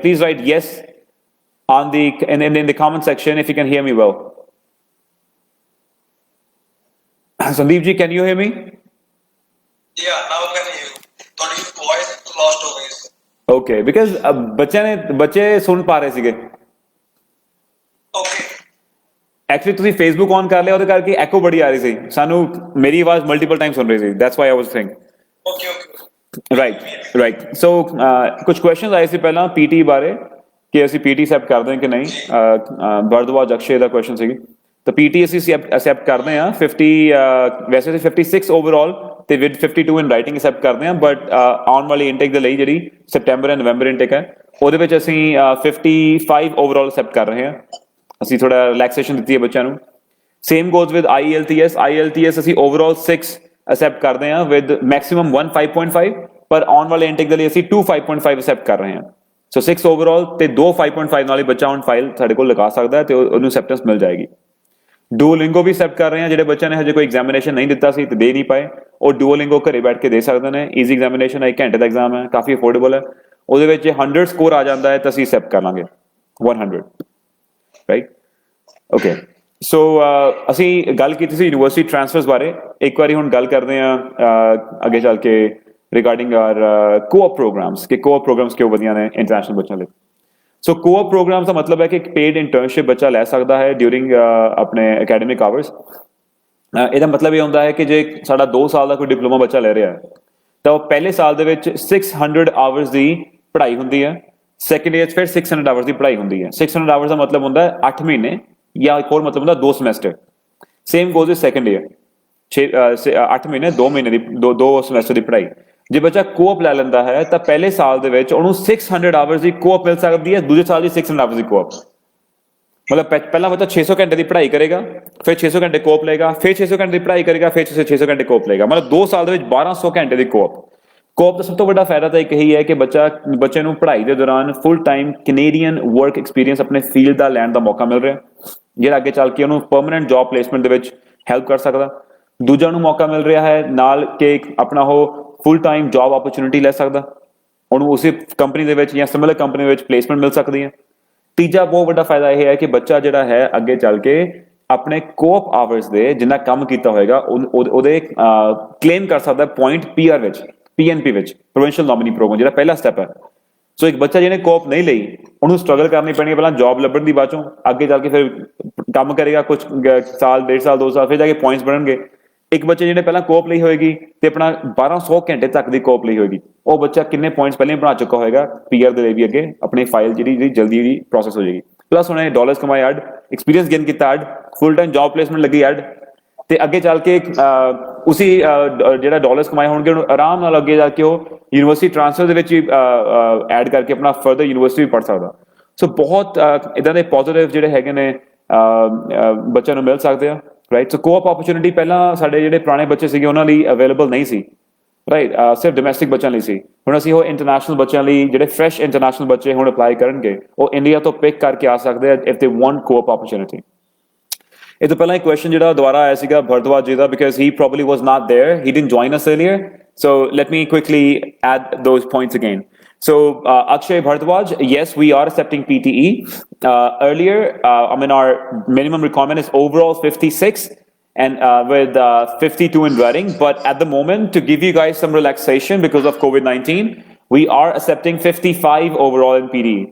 please write yes on the in the comment section if you can hear me well. Sandeep ji, can you hear me? Yeah, now I can hear you. Thought your voice lost हो गई. Okay, because बच्चे सुन पा ਰਹੇ ਸੀਗੇ. Okay. Actually ਤੁਸੀਂ Facebook on ਕਰ ਲਿਆ, ਉਹਦੇ ਕਰਕੇ ਐਕੋ ਬੜੀ ਆ ਰਹੀ ਸੀ, ਸਾਨੂੰ ਮੇਰੀ ਆਵਾਜ਼ ਮਲਟੀਪਲ ਟਾਈਮ ਸੁਣ ਰਹੀ ਸੀ. That's why I was saying. Okay. Right. So ਕੁਝ ਕੁਐਸਚਨਸ ਆਏ ਸੀ ਪਹਿਲਾਂ PT ਬਾਰੇ ਕਿ ਅਸੀਂ PT ਐਕਸੈਪਟ ਕਰਦੇ ਹਾਂ ਕਿ ਨਹੀਂ. ਭਰਦਵਾਜ ਅਕਸ਼ੇ ਦਾ ਕੁਐਸਚਨ ਸੀ, ਤਾਂ PT ਅਸੀਂ ਐਕਸੈਪਟ ਕਰਦੇ ਹਾਂ 50 ਵੈਸੇ ਤਾਂ 56 ਓਵਰਆਲ ਤੇ ਵਿਦ 52 ਇਨ ਰਾਈਟਿੰਗ ਐਕਸੈਪਟ ਕਰਦੇ ਹਾਂ, ਬਟ ਆਉਣ ਵਾਲੀ ਇਨਟੇਕ ਦੇ ਲਈ ਜਿਹੜੀ ਸਪਟੈਂਬਰ ਐਂਡ ਨਵੰਬਰ ਇਨਟੇਕ ਹੈ ਉਹਦੇ ਵਿੱਚ ਅਸੀਂ 55 ਓਵਰਆਲ ਐਕਸੈਪਟ ਕਰ ਰਹੇ ਹਾਂ. ਅਸੀਂ ਥੋੜਾ ਰਿਲੈਕਸੇਸ਼ਨ ਦਿੱਤੀ ਹੈ ਬੱਚਿਆਂ ਨੂੰ. ਸੇਮ ਗੋਜ਼ ਵਿਦ IELTS ਅਸੀਂ ਓਵਰਆਲ 6 ਐਕਸੈਪਟ ਕਰਦੇ ਹਾਂ ਵਿਦ ਮੈਕਸਿਮਮ 1 5.5, ਪਰ ਆਉਣ ਵਾਲੇ ਇਨਟੇਕ ਦੇ ਲਈ ਅਸੀਂ 2 5.5 ਐਕਸੈਪਟ ਕਰ ਰਹੇ ਹਾਂ. ਸੋ 6 ਓਵਰਆਲ ਤੇ 2 5.5 ਨਾਲ ਹੀ ਬੱਚਾ ਹੁਣ ਫਾਈਲ ਸਾਡੇ ਕੋਲ ਲਗਾ ਸਕਦਾ ਹੈ ਤੇ ਉਹਨੂੰ ਐਕਸੈਪਟੈਂਸ ਮਿਲ ਜਾਏਗੀ. ਡੂਓਲਿੰਗੋ ਵੀ ਐਕਸੈਪਟ ਕਰ ਰਹੇ ਹਾਂ, ਜਿਹੜੇ ਬੱਚਿਆਂ ਨੇ ਹਜੇ ਕੋਈ ਐਗਜ਼ਾਮੀਨੇਸ਼ਨ ਨਹੀਂ ਦਿੱਤਾ ਸੀ ਤੇ ਦੇ ਨਹੀਂ ਪਾਏ, ਉਹ ਡੂਓਲਿੰਗੋ ਘਰੇ ਬੈਠ ਕੇ ਦੇ ਸਕਦੇ ਨੇ. ਈਜ਼ੀ ਐਗਜ਼ਾਮੀਨੇਸ਼ਨ ਹੈ, 1 ਘੰਟੇ ਦਾ ਐਗਜ਼ਾਮ ਹੈ, ਕਾਫੀ ਅਫੋਰਡੇਬਲ ਹੈ. ਉਹਦੇ ਵਿੱਚ 100 ਸਕੋਰ ਆ ਜਾਂਦਾ ਹੈ ਤਾਂ ਅਸੀਂ ਐਕਸੈਪਟ ਕਰ ਲਾਂਗੇ 100. Right, okay. ਸੋ ਅਸੀਂ ਗੱਲ ਕੀਤੀ ਸੀ ਯੂਨੀਵਰਸਿਟੀ ਟ੍ਰਾਂਸਫਰਸ ਬਾਰੇ. ਇੱਕ ਵਾਰੀ ਹੁਣ ਗੱਲ ਕਰਦੇ ਹਾਂ ਅੱਗੇ ਚੱਲ ਕੇ ਰਿਗਾਰਡਿੰਗ ਆਰ ਕੋਆਪ ਪ੍ਰੋਗਰਾਮਸ, ਕਿ ਕੋਆਪ ਪ੍ਰੋਗਰਾਮਸ ਕਿਉਂ ਵਧੀਆ ਨੇ ਇੰਟਰਨੈਸ਼ਨਲ ਬੱਚਿਆਂ ਲਈ. ਸੋ ਕੋਆਪ ਪ੍ਰੋਗਰਾਮਸ ਦਾ ਮਤਲਬ ਹੈ ਕਿ ਇੱਕ ਪੇਡ ਇੰਟਰਨਸ਼ਿਪ ਬੱਚਾ ਲੈ ਸਕਦਾ ਹੈ ਡਿਊਰਿੰਗ ਆਪਣੇ ਅਕੈਡਮਿਕ ਆਵਰਸ. ਇਹਦਾ ਮਤਲਬ ਇਹ ਹੁੰਦਾ ਹੈ ਕਿ ਜੇ ਸਾਡਾ 2 ਸਾਲ ਦਾ ਕੋਈ ਡਿਪਲੋਮਾ ਬੱਚਾ ਲੈ ਰਿਹਾ ਹੈ ਤਾਂ ਉਹ ਪਹਿਲੇ ਸਾਲ ਦੇ ਵਿੱਚ 600 ਆਵਰਸ ਦੀ ਪੜ੍ਹਾਈ ਹੁੰਦੀ ਹੈ, ਸੈਕੰਡ ਈਅਰ 'ਚ ਫਿਰ 600 ਆਵਰਸ ਦੀ ਪੜ੍ਹਾਈ ਹੁੰਦੀ ਹੈ. 600 ਆਵਰਸ ਦਾ ਮਤਲਬ ਹੁੰਦਾ ਹੈ 8 ਮਹੀਨੇ, ਜਾਂ ਇੱਕ ਹੋਰ ਮਤਲਬ ਹੁੰਦਾ 2 semester. Same goes is second year, 8 ਮਹੀਨੇ 2 ਮਹੀਨੇ ਦੀ 2 ਸਮੈਸਟਰ ਦੀ ਪੜ੍ਹਾਈ. ਜੇ ਬੱਚਾ ਕੋਆਪ ਲੈ ਲੈਂਦਾ ਹੈ ਤਾਂ ਪਹਿਲੇ ਸਾਲ ਦੇ ਵਿੱਚ ਉਹਨੂੰ 600 ਆਵਰਸ ਦੀ ਕੋਆਪ ਮਿਲ ਸਕਦੀ ਹੈ, ਦੂਜੇ ਸਾਲ ਦੀ 600 ਆਵਰਸ ਦੀ ਕੋਆਪ. ਮਤਲਬ ਪਹਿਲਾਂ ਬੱਚਾ 600 ਘੰਟੇ ਦੀ ਪੜ੍ਹਾਈ ਕਰੇਗਾ, ਫਿਰ 600 ਘੰਟੇ ਕੋਆਪ ਲਏਗਾ, ਫਿਰ 600 ਘੰਟੇ ਦੀ ਪੜ੍ਹਾਈ ਕਰੇਗਾ, ਫਿਰ 600 ਘੰਟੇ ਕੋਆਪ ਲਏਗਾ. ਮਤਲਬ 2 ਸਾਲ ਦੇ ਵਿੱਚ 1200 ਘੰਟੇ ਦੀ ਕੋਆਪ. ਕੋਆਪ ਦਾ ਸਭ ਤੋਂ ਵੱਡਾ ਫਾਇਦਾ ਤਾਂ ਇੱਕ ਇਹੀ ਹੈ ਕਿ ਬੱਚੇ ਨੂੰ ਪੜ੍ਹਾਈ ਦੇ ਦੌਰਾਨ full time Canadian work experience ਆਪਣੇ ਫੀਲਡ ਦਾ ਲੈਣ ਦਾ ਮੌਕਾ ਮਿਲ ਰਿਹਾ, ਜਿਹੜਾ ਅੱਗੇ ਚੱਲ ਕੇ ਉਹਨੂੰ ਪਰਮਾਨੈਂਟ ਜੌਬ ਪਲੇਸਮੈਂਟ ਦੇ ਵਿੱਚ ਹੈਲਪ ਕਰ ਸਕਦਾ. ਦੂਜਾ ਨੂੰ ਮੌਕਾ ਮਿਲ ਰਿਹਾ ਹੈ ਨਾਲ ਕਿ ਆਪਣਾ ਉਹ ਫੁੱਲ ਟਾਈਮ ਜੌਬ ਓਪਰਚੁਨਿਟੀ ਲੈ ਸਕਦਾ, ਉਹਨੂੰ ਉਸੇ ਕੰਪਨੀ ਦੇ ਵਿੱਚ ਜਾਂ ਸਿਮਿਲਰ ਕੰਪਨੀ ਵਿੱਚ ਪਲੇਸਮੈਂਟ ਮਿਲ ਸਕਦੀ ਹੈ. ਤੀਜਾ ਬਹੁਤ ਵੱਡਾ ਫਾਇਦਾ ਇਹ ਹੈ ਕਿ ਬੱਚਾ ਜਿਹੜਾ ਹੈ ਅੱਗੇ ਚੱਲ ਕੇ ਆਪਣੇ ਕੋਆਪ ਆਵਰਸ ਦੇ ਜਿੰਨਾ ਕੰਮ ਕੀਤਾ ਹੋਏਗਾ ਉਹਦੇ ਕਲੇਮ ਕਰ ਸਕਦਾ ਪੁਆਇੰਟ PR ਵਿੱਚ, PNP ਵਿੱਚ, ਪ੍ਰੋਵਿੰਸ਼ੀਅਲ ਨੋਮੀਨੀ ਪ੍ਰੋਗਰਾਮ, ਜਿਹੜਾ ਪਹਿਲਾ ਸਟੈਪ ਹੈ. ਸੋ ਇੱਕ ਬੱਚਾ ਜਿਹਨੇ ਕੋਆਪ ਨਹੀਂ ਲਈ ਉਹਨੂੰ ਸਟਰਗਲ ਕਰਨੀ ਪੈਣੀ ਹੈ ਪਹਿਲਾਂ ਜੌਬ ਲੱਭਣ ਦੀ, ਬਾਅਦ ਚੋਂ ਅੱਗੇ ਚੱਲ ਕੇ ਫਿਰ ਕੰਮ ਕਰੇਗਾ ਕੁਝ ਸਾਲ, 1.5 ਸਾਲ, 2 ਸਾਲ, ਫਿਰ ਜਾ ਕੇ ਪੁਆਇੰਟਸ ਬਣਨਗੇ. ਇੱਕ ਬੱਚੇ ਜਿਹਨੇ ਪਹਿਲਾਂ ਕੋਆਪ ਲਈ ਹੋਏਗੀ ਤੇ ਆਪਣਾ 1200 ਘੰਟੇ ਤੱਕ ਦੀ ਕੋਆਪ ਲਈ ਹੋਏਗੀ, ਉਹ ਬੱਚਾ ਕਿੰਨੇ ਪੁਆਇੰਟਸ ਪਹਿਲਾਂ ਬਣਾ ਚੁੱਕਾ ਹੋਏਗਾ PR ਦੇ ਲਈ ਵੀ ਅੱਗੇ ਆਪਣੀ ਫਾਈਲ ਜਿਹੜੀ ਜਲਦੀ ਪ੍ਰੋਸੈਸ ਹੋ ਜਾਏਗੀ. ਪਲੱਸ ਉਹਨੇ ਡਾਲਰਸ ਕਮਾਏ ਐਡ, ਐਕਸਪੀਰੀਅੰਸ ਗੇਨ ਕੀਤਾ add, full time job placement ਲੱਗੀ ਐਡ, ਤੇ ਅੱਗੇ ਚੱਲ ਕੇ ਉਸੀ ਜਿਹੜਾ ਡਾਲਰਸ ਕਮਾਏ ਹੋਣਗੇ ਉਹਨੂੰ ਆਰਾਮ ਨਾਲ ਅੱਗੇ ਜਾ ਕੇ ਉਹ ਯੂਨੀਵਰਸਿਟੀ ਟ੍ਰਾਂਸਫਰ ਦੇ ਵਿੱਚ ਵੀ ਐਡ ਕਰਕੇ ਆਪਣਾ ਫਰਦਰ ਯੂਨੀਵਰਸਿਟੀ ਵੀ ਪੜ੍ਹ ਸਕਦਾ. ਸੋ ਬਹੁਤ ਇੱਦਾਂ ਦੇ ਪੋਜ਼ੀਟਿਵ ਜਿਹੜੇ ਹੈਗੇ ਨੇ ਬੱਚਿਆਂ ਨੂੰ ਮਿਲ ਸਕਦੇ ਆ. ਰਾਈਟ, ਸੋ ਕੋਆਪ ਓਪਰਚੁਨਿਟੀ ਪਹਿਲਾਂ ਸਾਡੇ ਜਿਹੜੇ ਪੁਰਾਣੇ ਬੱਚੇ ਸੀਗੇ ਉਹਨਾਂ ਲਈ ਅਵੇਲੇਬਲ ਨਹੀਂ ਸੀ. ਰਾਈਟ, ਸਿਰਫ ਡੋਮੈਸਟਿਕ ਬੱਚਿਆਂ ਲਈ ਸੀ. ਹੁਣ ਅਸੀਂ ਉਹ ਇੰਟਰਨੈਸ਼ਨਲ ਬੱਚਿਆਂ ਲਈ, ਜਿਹੜੇ ਫਰੈਸ਼ ਇੰਟਰਨੈਸ਼ਨਲ ਬੱਚੇ ਹੁਣ ਅਪਲਾਈ ਕਰਨਗੇ, ਉਹ ਇੰਡੀਆ ਤੋਂ ਪਿਕ ਕਰਕੇ ਆ ਸਕਦੇ ਆ ਇਫ ਦੇ ਵਾਂਟ ਕੋਆਪ ਓਪਰਚੁਨਿਟੀ. ਇਹ ਤੋਂ ਪਹਿਲਾਂ ਇੱਕ ਕੁਐਸਚਨ ਜਿਹੜਾ ਦੁਬਾਰਾ ਆਇਆ ਸੀਗਾ ਭਰਦਵਾਜ ਜੀ ਦਾ, because he probably was not there, he didn't join us earlier, so let me quickly add those points again. So Akshay Bharadwaj, yes, we are accepting PTE. Earlier, I mean, our minimum requirement is overall 56 and with 52 in writing. But at the moment, to give you guys some relaxation because of COVID-19, we are accepting 55 overall in PTE.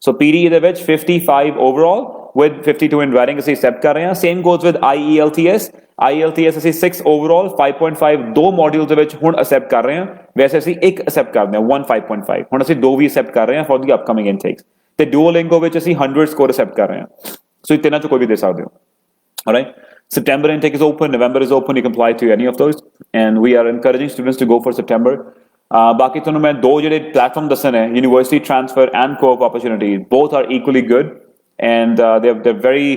So PTE ਦੇ ਵਿੱਚ 55 overall with 52 in writing ਅਸੀਂ accept ਕਰ ਰਹੇ ਹਾਂ. Same goes with IELTS. IELTS ਅਸੀਂ 6 overall 5.5 ਦੋ modules ਦੇ ਵਿੱਚ ਹੁਣ accept ਕਰ ਰਹੇ ਹਾਂ. ਵੈਸੇ ਅਸੀਂ ਇੱਕ accept ਕਰਦੇ ਹਾਂ 1 5.5, ਹੁਣ ਅਸੀਂ ਦੋ ਵੀ accept ਕਰ ਰਹੇ ਹਾਂ for the upcoming intakes. ਤੇ Duolingo ਵਿੱਚ ਅਸੀਂ 100 score accept ਕਰ ਰਹੇ ਹਾਂ. So ਇਹ ਤਿੰਨਾਂ ਚੋਂ ਕੋਈ ਵੀ ਦੇ ਸਕਦੇ ਹੋ. Alright, September intake is open, November is open, you can apply to any of those, and we are encouraging students to go for September. ਬਾਕੀ ਤੁਹਾਨੂੰ ਮੈਂ ਦੋ ਜਿਹੜੇ ਪਲੇਟਫਾਰਮ ਦੱਸਣ ਹੈ, university transfer and ਕੋਆਪ opportunity, both are equally good. and they're very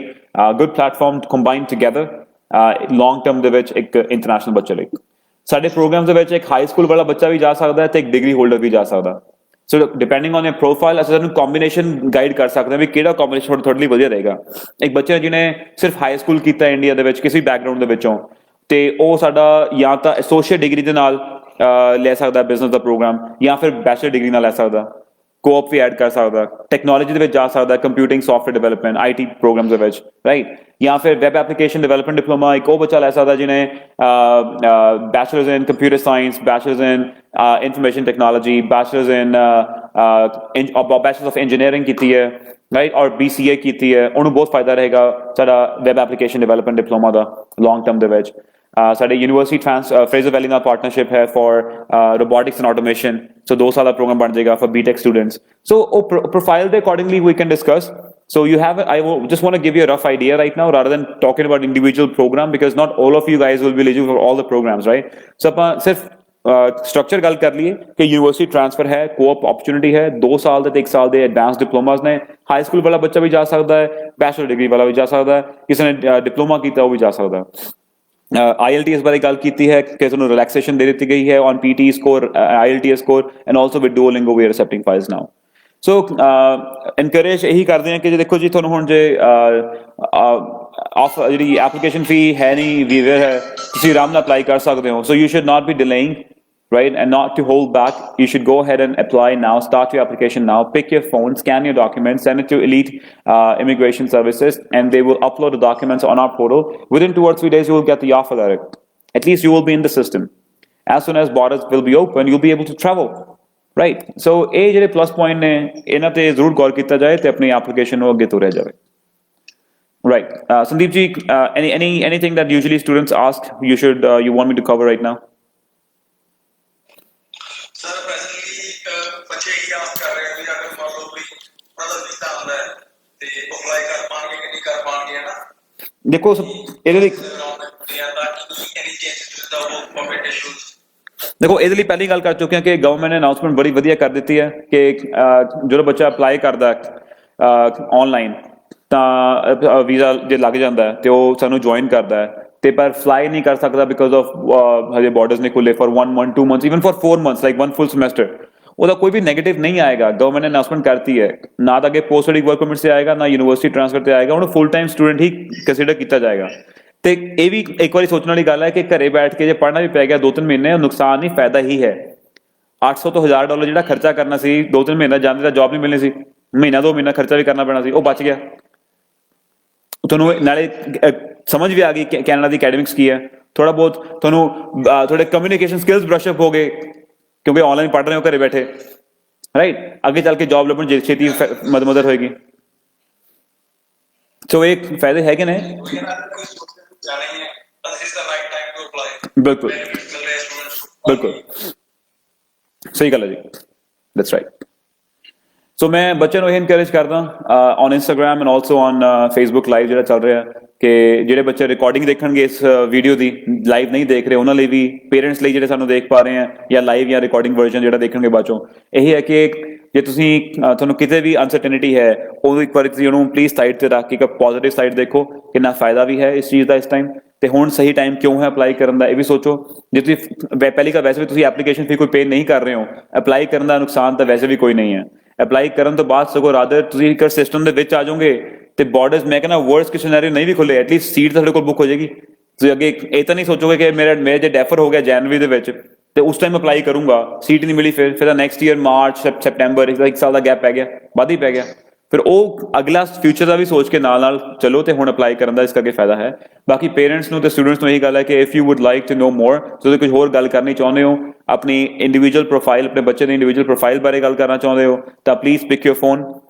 good platform combined together long term ਦੇ ਵਿੱਚ ਇੱਕ ਇੰਟਰਨੈਸ਼ਨਲ ਬੱਚੇ ਲਈ। ਸਾਡੇ ਪ੍ਰੋਗਰਾਮਸ ਦੇ ਵਿੱਚ ਇੱਕ ਹਾਈ ਸਕੂਲ ਵਾਲਾ ਬੱਚਾ ਵੀ ਜਾ ਸਕਦਾ ਹੈ ਤੇ ਇੱਕ ਡਿਗਰੀ ਹੋਲਡਰ ਵੀ ਜਾ ਸਕਦਾ। ਸੋ ਡਿਪੈਂਡਿੰਗ ਔਨ ਯਰ ਪ੍ਰੋਫਾਈਲ ਅਸੀਂ ਤੁਹਾਨੂੰ ਕੰਬੀਨੇਸ਼ਨ ਗਾਈਡ ਕਰ ਸਕਦੇ ਹਾਂ ਵੀ ਕਿਹੜਾ ਕੰਬੀਨੇਸ਼ਨ ਤੁਹਾਡੇ ਲਈ ਵਧੀਆ ਰਹੇਗਾ। ਇੱਕ ਬੱਚਾ ਜਿਹਨੇ ਸਿਰਫ ਹਾਈ ਸਕੂਲ ਕੀਤਾ ਇੰਡੀਆ ਦੇ ਵਿੱਚ ਕਿਸੇ ਬੈਕਗ੍ਰਾਉਂਡ ਦੇ ਵਿੱਚੋਂ, ਤੇ ਉਹ ਸਾਡਾ ਜਾਂ ਤਾਂ ਐਸੋਸੀਏਟ ਡਿਗਰੀ ਦੇ ਨਾਲ ਲੈ ਸਕਦਾ ਬਿਜ਼ਨਸ ਦਾ ਪ੍ਰੋਗਰਾਮ, ਜਾਂ ਫਿਰ ਬੈਚਲਰ ਡਿਗਰੀ ਨਾਲ ਲੈ ਸਕਦਾ, ਕੋਪ ਵੀ ਐਡ ਕਰ ਸਕਦਾ, ਟੈਕਨੋਲੋਜੀ ਦੇ ਵਿੱਚ ਜਾ ਸਕਦਾ, computing software development IT programs ਦੇ ਵਿੱਚ, ਰਾਈਟ, ਜਾਂ ਫਿਰ ਵੈਬ ਐਪਲੀਕੇਸ਼ਨ ਡਿਵੈਲਪਮੈਂਟ ਡਿਪਲੋਮਾ ਇੱਕ ਉਹ ਬੱਚਾ ਲੈ ਸਕਦਾ ਜਿਹਨੇ bachelors in computer science, bachelors in information technology, bachelors in bachelors of engineering ਕੀਤੀ ਹੈ, ਰਾਈਟ, ਔਰ BCA ਕੀਤੀ ਹੈ। ਉਹਨੂੰ ਬਹੁਤ ਫਾਇਦਾ ਰਹੇਗਾ ਸਾਡਾ ਵੈਬ ਐਪਲੀਕੇਸ਼ਨ ਡਿਵੈਲਪਮੈਂਟ ਡਿਪਲੋਮਾ ਦਾ ਲੌਂਗ ਟਰਮ ਦੇ ਵਿੱਚ। ਸਾਡੇ ਯੂਨੀਵਰਸਿਟੀ ਫਰੇਜ਼ਰ ਵੈਲੀ ਨਾਲ ਪਾਰਟਨਰਸ਼ਿਪ ਹੈ for robotics and automation, so 2 ਸਾਲ ਦਾ ਪ੍ਰੋਗਰਾਮ ਬਣ ਜਾਏਗਾ for BTech students। so ਉਹ profile ਦੇ accordingly we can discuss। so you have I just want to give you a rough idea right now rather than talking about individual program, because not all of you guys will be eligible for all the programs, right? so ਆਪਾਂ ਸਿਰਫ structure ਗੱਲ ਕਰ ਲਈਏ ਕਿ university transfer ਹੈ, ਕੋਅਪ opportunity ਹੈ, 2 ਸਾਲ ਦੇ ਤੇ 1 ਸਾਲ ਦੇ ਐਡਵਾਂਸ ਡਿਪਲੋਮਾਸ ਨੇ, ਹਾਈ ਸਕੂਲ ਵਾਲਾ ਬੱਚਾ ਵੀ ਜਾ ਸਕਦਾ ਹੈ, ਬੈਚਲਰ ਡਿਗਰੀ ਵਾਲਾ ਵੀ ਜਾ ਸਕਦਾ ਹੈ, ਕਿਸੇ ਨੇ ਡਿਪਲੋਮਾ ਕੀਤਾ ਉਹ ਵੀ ਜਾ ਸਕਦਾ। IELTS ਬਾਰੇ ਗੱਲ ਕੀਤੀ ਹੈ ਕਿ ਤੁਹਾਨੂੰ ਰਿਲੈਕਸੇਸ਼ਨ ਦੇ ਦਿੱਤੀ ਗਈ ਹੈ on PT score, IELTS score, and also with Duolingo we are accepting files now। So encourage ਇਹੀ ਕਰਦੇ ਹਾਂ ਕਿ ਜੇ ਦੇਖੋ ਜੀ ਤੁਹਾਨੂੰ ਹੁਣ ਜੇ ਜਿਹੜੀ ਐਪਲੀਕੇਸ਼ਨ ਫੀ ਹੈ ਨਹੀਂ, ਵੀਜ਼ਾ ਹੈ, ਤੁਸੀਂ ਆਰਾਮ ਨਾਲ ਅਪਲਾਈ ਕਰ ਸਕਦੇ ਹੋ। So you should not be delaying, right, and not to hold back. You should go ahead and apply now, start your application now, pick your phone, scan your documents, send it to Elite Immigration Services, and they will upload the documents on our portal. Within 2 or 3 days you will get the offer letter. At least you will be in the system. As soon as borders will be open, you'll be able to travel, right? So ਇਹ ਜਿਹੜੇ plus point ਨੇ ਇਹਨਾਂ ਤੇ ਜ਼ਰੂਰ ਗੌਰ ਕੀਤਾ ਜਾਏ ਤੇ ਆਪਣੀ application ਨੂੰ ਅੱਗੇ ਤੋਰਿਆ ਜਾਵੇ। Right, Sandeep ji, anything that usually students ask you want me to cover right now? Sir, presently ਬੱਚੇ ਹੀ ਆਸ ਕਰ ਰਹੇ ਵੀ ਅਗਰ ਮੰਨ ਲਓ ਕੋਈ brother visa ਆਉਂਦਾ ਹੈ ਤੇ ਅਪਲਾਈ ਕਰ ਪਾਣਗੇ ਕਿ ਨਹੀਂ ਕਰ ਪਾਣਗੇ, ਹੈ ਨਾ? ਦੇਖੋ ਇਹਦੇ ਲਈ any changes to the work permit issues? ਦੇਖੋ ਇਹਦੇ ਲਈ ਪਹਿਲੀ ਗੱਲ ਕਰ ਚੁੱਕੇ ਹਾਂ ਕਿ ਗਵਰਨਮੈਂਟ ਨੇ ਅਨਾਉਂਸਮੈਂਟ ਬੜੀ ਵਧੀਆ ਕਰ ਦਿੱਤੀ ਹੈ ਕਿ ਜਦੋਂ ਬੱਚਾ ਅਪਲਾਈ ਕਰਦਾ ਆਨਲਾਈਨ ਤਾਂ ਵੀਜ਼ਾ ਜੇ ਲੱਗ ਜਾਂਦਾ ਹੈ ਤੇ ਉਹ ਸਾਨੂੰ ਜੁਆਇਨ ਕਰਦਾ ਹੈ, ਤੇ ਪਰ ਫਲਾਈ ਨਹੀਂ ਕਰ ਸਕਦਾ ਬਿਕਾਜ਼ ਆਫ ਹਜੇ ਬਾਰਡਰਸ ਨਹੀਂ ਖੁੱਲੇ for 1 month 2 months even for 4 months like 1 full semester। ਉਹਦਾ ਕੋਈ ਵੀ ਨੈਗੇਟਿਵ ਨਹੀਂ ਆਏਗਾ, ਗਵਰਨਮੈਂਟ ਨੇ ਅਨਾਉਂਸਮੈਂਟ ਕਰਤੀ ਹੈ, ਨਾ ਤਾਂ ਅੱਗੇ ਪੋਸਟ ਸਟੱਡੀ ਵਰਕ ਪਰਮਿਟ ਤੇ ਆਏਗਾ, ਨਾ ਯੂਨੀਵਰਸਿਟੀ ਟ੍ਰਾਂਸਫਰ ਤੇ ਆਏਗਾ, ਉਹਨੂੰ ਫੁੱਲ ਟਾਈਮ ਸਟੂਡੈਂਟ ਹੀ ਕੰਸੀਡਰ ਕੀਤਾ ਜਾਏਗਾ। ਤੇ ਇਹ ਵੀ ਇੱਕ ਵਾਰੀ ਸੋਚਣ ਵਾਲੀ ਗੱਲ ਹੈ ਕਿ ਘਰੇ ਬੈਠ ਕੇ ਜੇ ਪੜ੍ਹਨਾ ਵੀ ਪੈ ਗਿਆ 2-3 ਮਹੀਨੇ, ਨੁਕਸਾਨ ਨਹੀਂ ਫਾਇਦਾ ਹੀ ਹੈ। $800 ਤੋਂ $1000 ਜਿਹੜਾ ਖਰਚਾ ਕਰਨਾ ਸੀ 2-3 ਮਹੀਨੇ ਜਾਂਦੇ ਤਾਂ ਜੌਬ ਨਹੀਂ ਮਿਲਣੀ ਸੀ, ਮਹੀਨਾ 2 ਮਹੀਨਾ ਖਰਚਾ ਵੀ ਕਰਨਾ ਪੈਣਾ ਸੀ, ਉਹ ਬਚ ਗਿਆ। ਤੁਹਾਨੂੰ ਨਾਲੇ ਸਮਝ ਵੀ ਆ ਗਈ ਕੈਨੇਡਾ ਦੀ ਅਕੈਡਮਿਕਸ ਕੀ ਹੈ, ਥੋੜਾ ਬਹੁਤ ਤੁਹਾਨੂੰ ਤੁਹਾਡੇ ਕਮਿਊਨੀਕੇਸ਼ਨ ਸਕਿੱਲਸ ਬ੍ਰਸ਼ ਅਪ ਹੋ ਗਏ ਕਿਉਂਕਿ ਆਨਲਾਈਨ ਪੜ੍ਹ ਰਹੇ ਹੋ ਘਰੇ ਬੈਠੇ, ਰਾਈਟ, ਅੱਗੇ ਚੱਲ ਕੇ ਜੌਬ ਲੱਭਣ ਛੇਤੀ ਮਦਦ ਹੋਏਗੀ। ਸੋ ਇਹ ਫਾਇਦੇ ਹੈਗੇ ਨੇ। ਬਿਲਕੁਲ ਬਿਲਕੁਲ ਸਹੀ ਗੱਲ ਹੈ ਜੀ, ਦੈਟਸ ਰਾਈਟ। ਸੋ ਮੈਂ ਬੱਚਿਆਂ ਨੂੰ ਇਹ ਇਨਕਰੇਜ ਕਰਦਾ on Instagram and also on Facebook live ਜਿਹੜਾ ਚੱਲ ਰਿਹਾ ਕਿ ਜਿਹੜੇ ਬੱਚੇ ਰਿਕਾਰਡਿੰਗ ਦੇਖਣਗੇ ਇਸ ਵੀਡੀਓ ਦੀ, ਲਾਈਵ ਨਹੀਂ ਦੇਖ ਰਹੇ, ਉਹਨਾਂ ਲਈ ਵੀ, ਪੇਰੈਂਟਸ ਲਈ ਜਿਹੜੇ ਸਾਨੂੰ ਦੇਖ ਪਾ ਰਹੇ ਆ ਜਾਂ ਲਾਈਵ ਜਾਂ ਰਿਕਾਰਡਿੰਗ ਵਰਜ਼ਨ ਜਿਹੜਾ ਦੇਖਣਗੇ ਬਾਅਦ ਚੋਂ, ਇਹ ਹੈ ਕਿ ਜੇ ਤੁਸੀਂ ਤੁਹਾਨੂੰ ਕਿਤੇ ਵੀ ਅਨਸਰਟਨਿਟੀ ਹੈ ਉਹ ਇੱਕ ਵਾਰੀ ਤੁਸੀਂ ਉਹਨੂੰ ਪਲੀਜ਼ ਸਾਈਡ ਤੇ ਰੱਖ ਕੇ ਇੱਕ ਪੋਜ਼ਿਟਿਵ ਸਾਈਡ ਦੇਖੋ, ਕਿੰਨਾ ਫਾਇਦਾ ਵੀ ਹੈ ਇਸ ਚੀਜ਼ ਦਾ ਇਸ ਟਾਈਮ, ਤੇ ਹੁਣ ਸਹੀ ਟਾਈਮ ਕਿਉਂ ਹੈ ਅਪਲਾਈ ਕਰਨ ਦਾ ਇਹ ਵੀ ਸੋਚੋ। ਜੇ ਤੁਸੀਂ ਪਹਿਲੀ ਗੱਲ ਵੈਸੇ ਵੀ ਤੁਸੀਂ ਐਪਲੀਕੇਸ਼ਨ ਫੀ ਕੋਈ ਪੇ ਨਹੀਂ ਕਰ ਰਹੇ ਹੋ, ਅਪਲਾਈ ਕਰਨ ਦਾ ਨੁਕਸਾਨ ਤਾਂ ਵੈਸੇ ਵੀ ਕੋਈ ਨਹੀਂ ਹੈ। ਅਪਲਾਈ ਕਰਨ ਤੋਂ ਬਾਅਦ ਸਗੋਂ ਰਾਦਰ ਤੁਸੀਂ ਇੱਕ ਸਿਸਟਮ ਦੇ ਵਿੱਚ ਆ ਜਾਓਗੇ ਤੇ ਬਾਰਡਰਸ ਮੈਂ ਕਹਿੰਦਾ ਵਰਸਟ ਕੇਸ ਸਿਨੈਰੀਓ ਨਹੀਂ ਵੀ ਖੁੱਲੇ, ਐਟਲੀਸਟ ਸੀਟ ਤੁਹਾਡੇ ਕੋਲ ਬੁੱਕ ਹੋ ਜਾਏਗੀ। ਤੁਸੀਂ ਅੱਗੇ ਇਹ ਤਾਂ ਨਹੀਂ ਸੋਚੋਗੇ ਕਿ ਮੇਰੇ ਜੇ ਡੈਫਰ ਹੋ ਗਿਆ ਜਨਵਰੀ ਦੇ ਵਿੱਚ ਤੇ ਉਸ ਟਾਈਮ ਅਪਲਾਈ ਕਰੂੰਗਾ, ਸੀਟ ਨਹੀਂ ਮਿਲੀ, ਫਿਰ ਨੈਕਸਟ ਈਅਰ ਮਾਰਚ ਸੈਪਟੈਂਬਰ ਇੱਕ ਸਾਲ ਦਾ ਗੈਪ ਪੈ ਗਿਆ, ਵੱਧ ਹੀ ਪੈ ਗਿਆ। ਫਿਰ ਉਹ ਅਗਲਾ ਫਿਊਚਰ ਦਾ ਵੀ ਸੋਚ ਕੇ ਨਾਲ ਚਲੋ ਤੇ ਹੁਣ ਅਪਲਾਈ ਕਰਨ ਦਾ ਇਸ ਕਰਕੇ ਫਾਇਦਾ ਹੈ। ਬਾਕੀ ਪੇਰੈਂਟਸ ਨੂੰ ਤੇ ਸਟੂਡੈਂਟਸ ਨੂੰ ਇਹੀ ਗੱਲ ਹੈ ਕਿ if you would like to know more, ਤੁਸੀਂ ਕੁਝ ਹੋਰ ਗੱਲ ਕਰਨੀ ਚਾਹੁੰਦੇ ਹੋ, ਆਪਣੀ ਇੰਡੀਵਿਜੂਅਲ ਪ੍ਰੋਫਾਈਲ, ਆਪਣੇ ਬੱਚੇ ਦੀ ਇੰਡੀਵਿਜੂਅਲ ਪ੍ਰੋਫਾਈਲ ਬਾਰੇ ਗੱਲ ਕਰਨਾ ਚਾਹੁੰਦੇ ਹੋ ਤਾਂ ਪਲੀਜ਼ ਪਿਕ ਯੋਰ ਫੋਨ।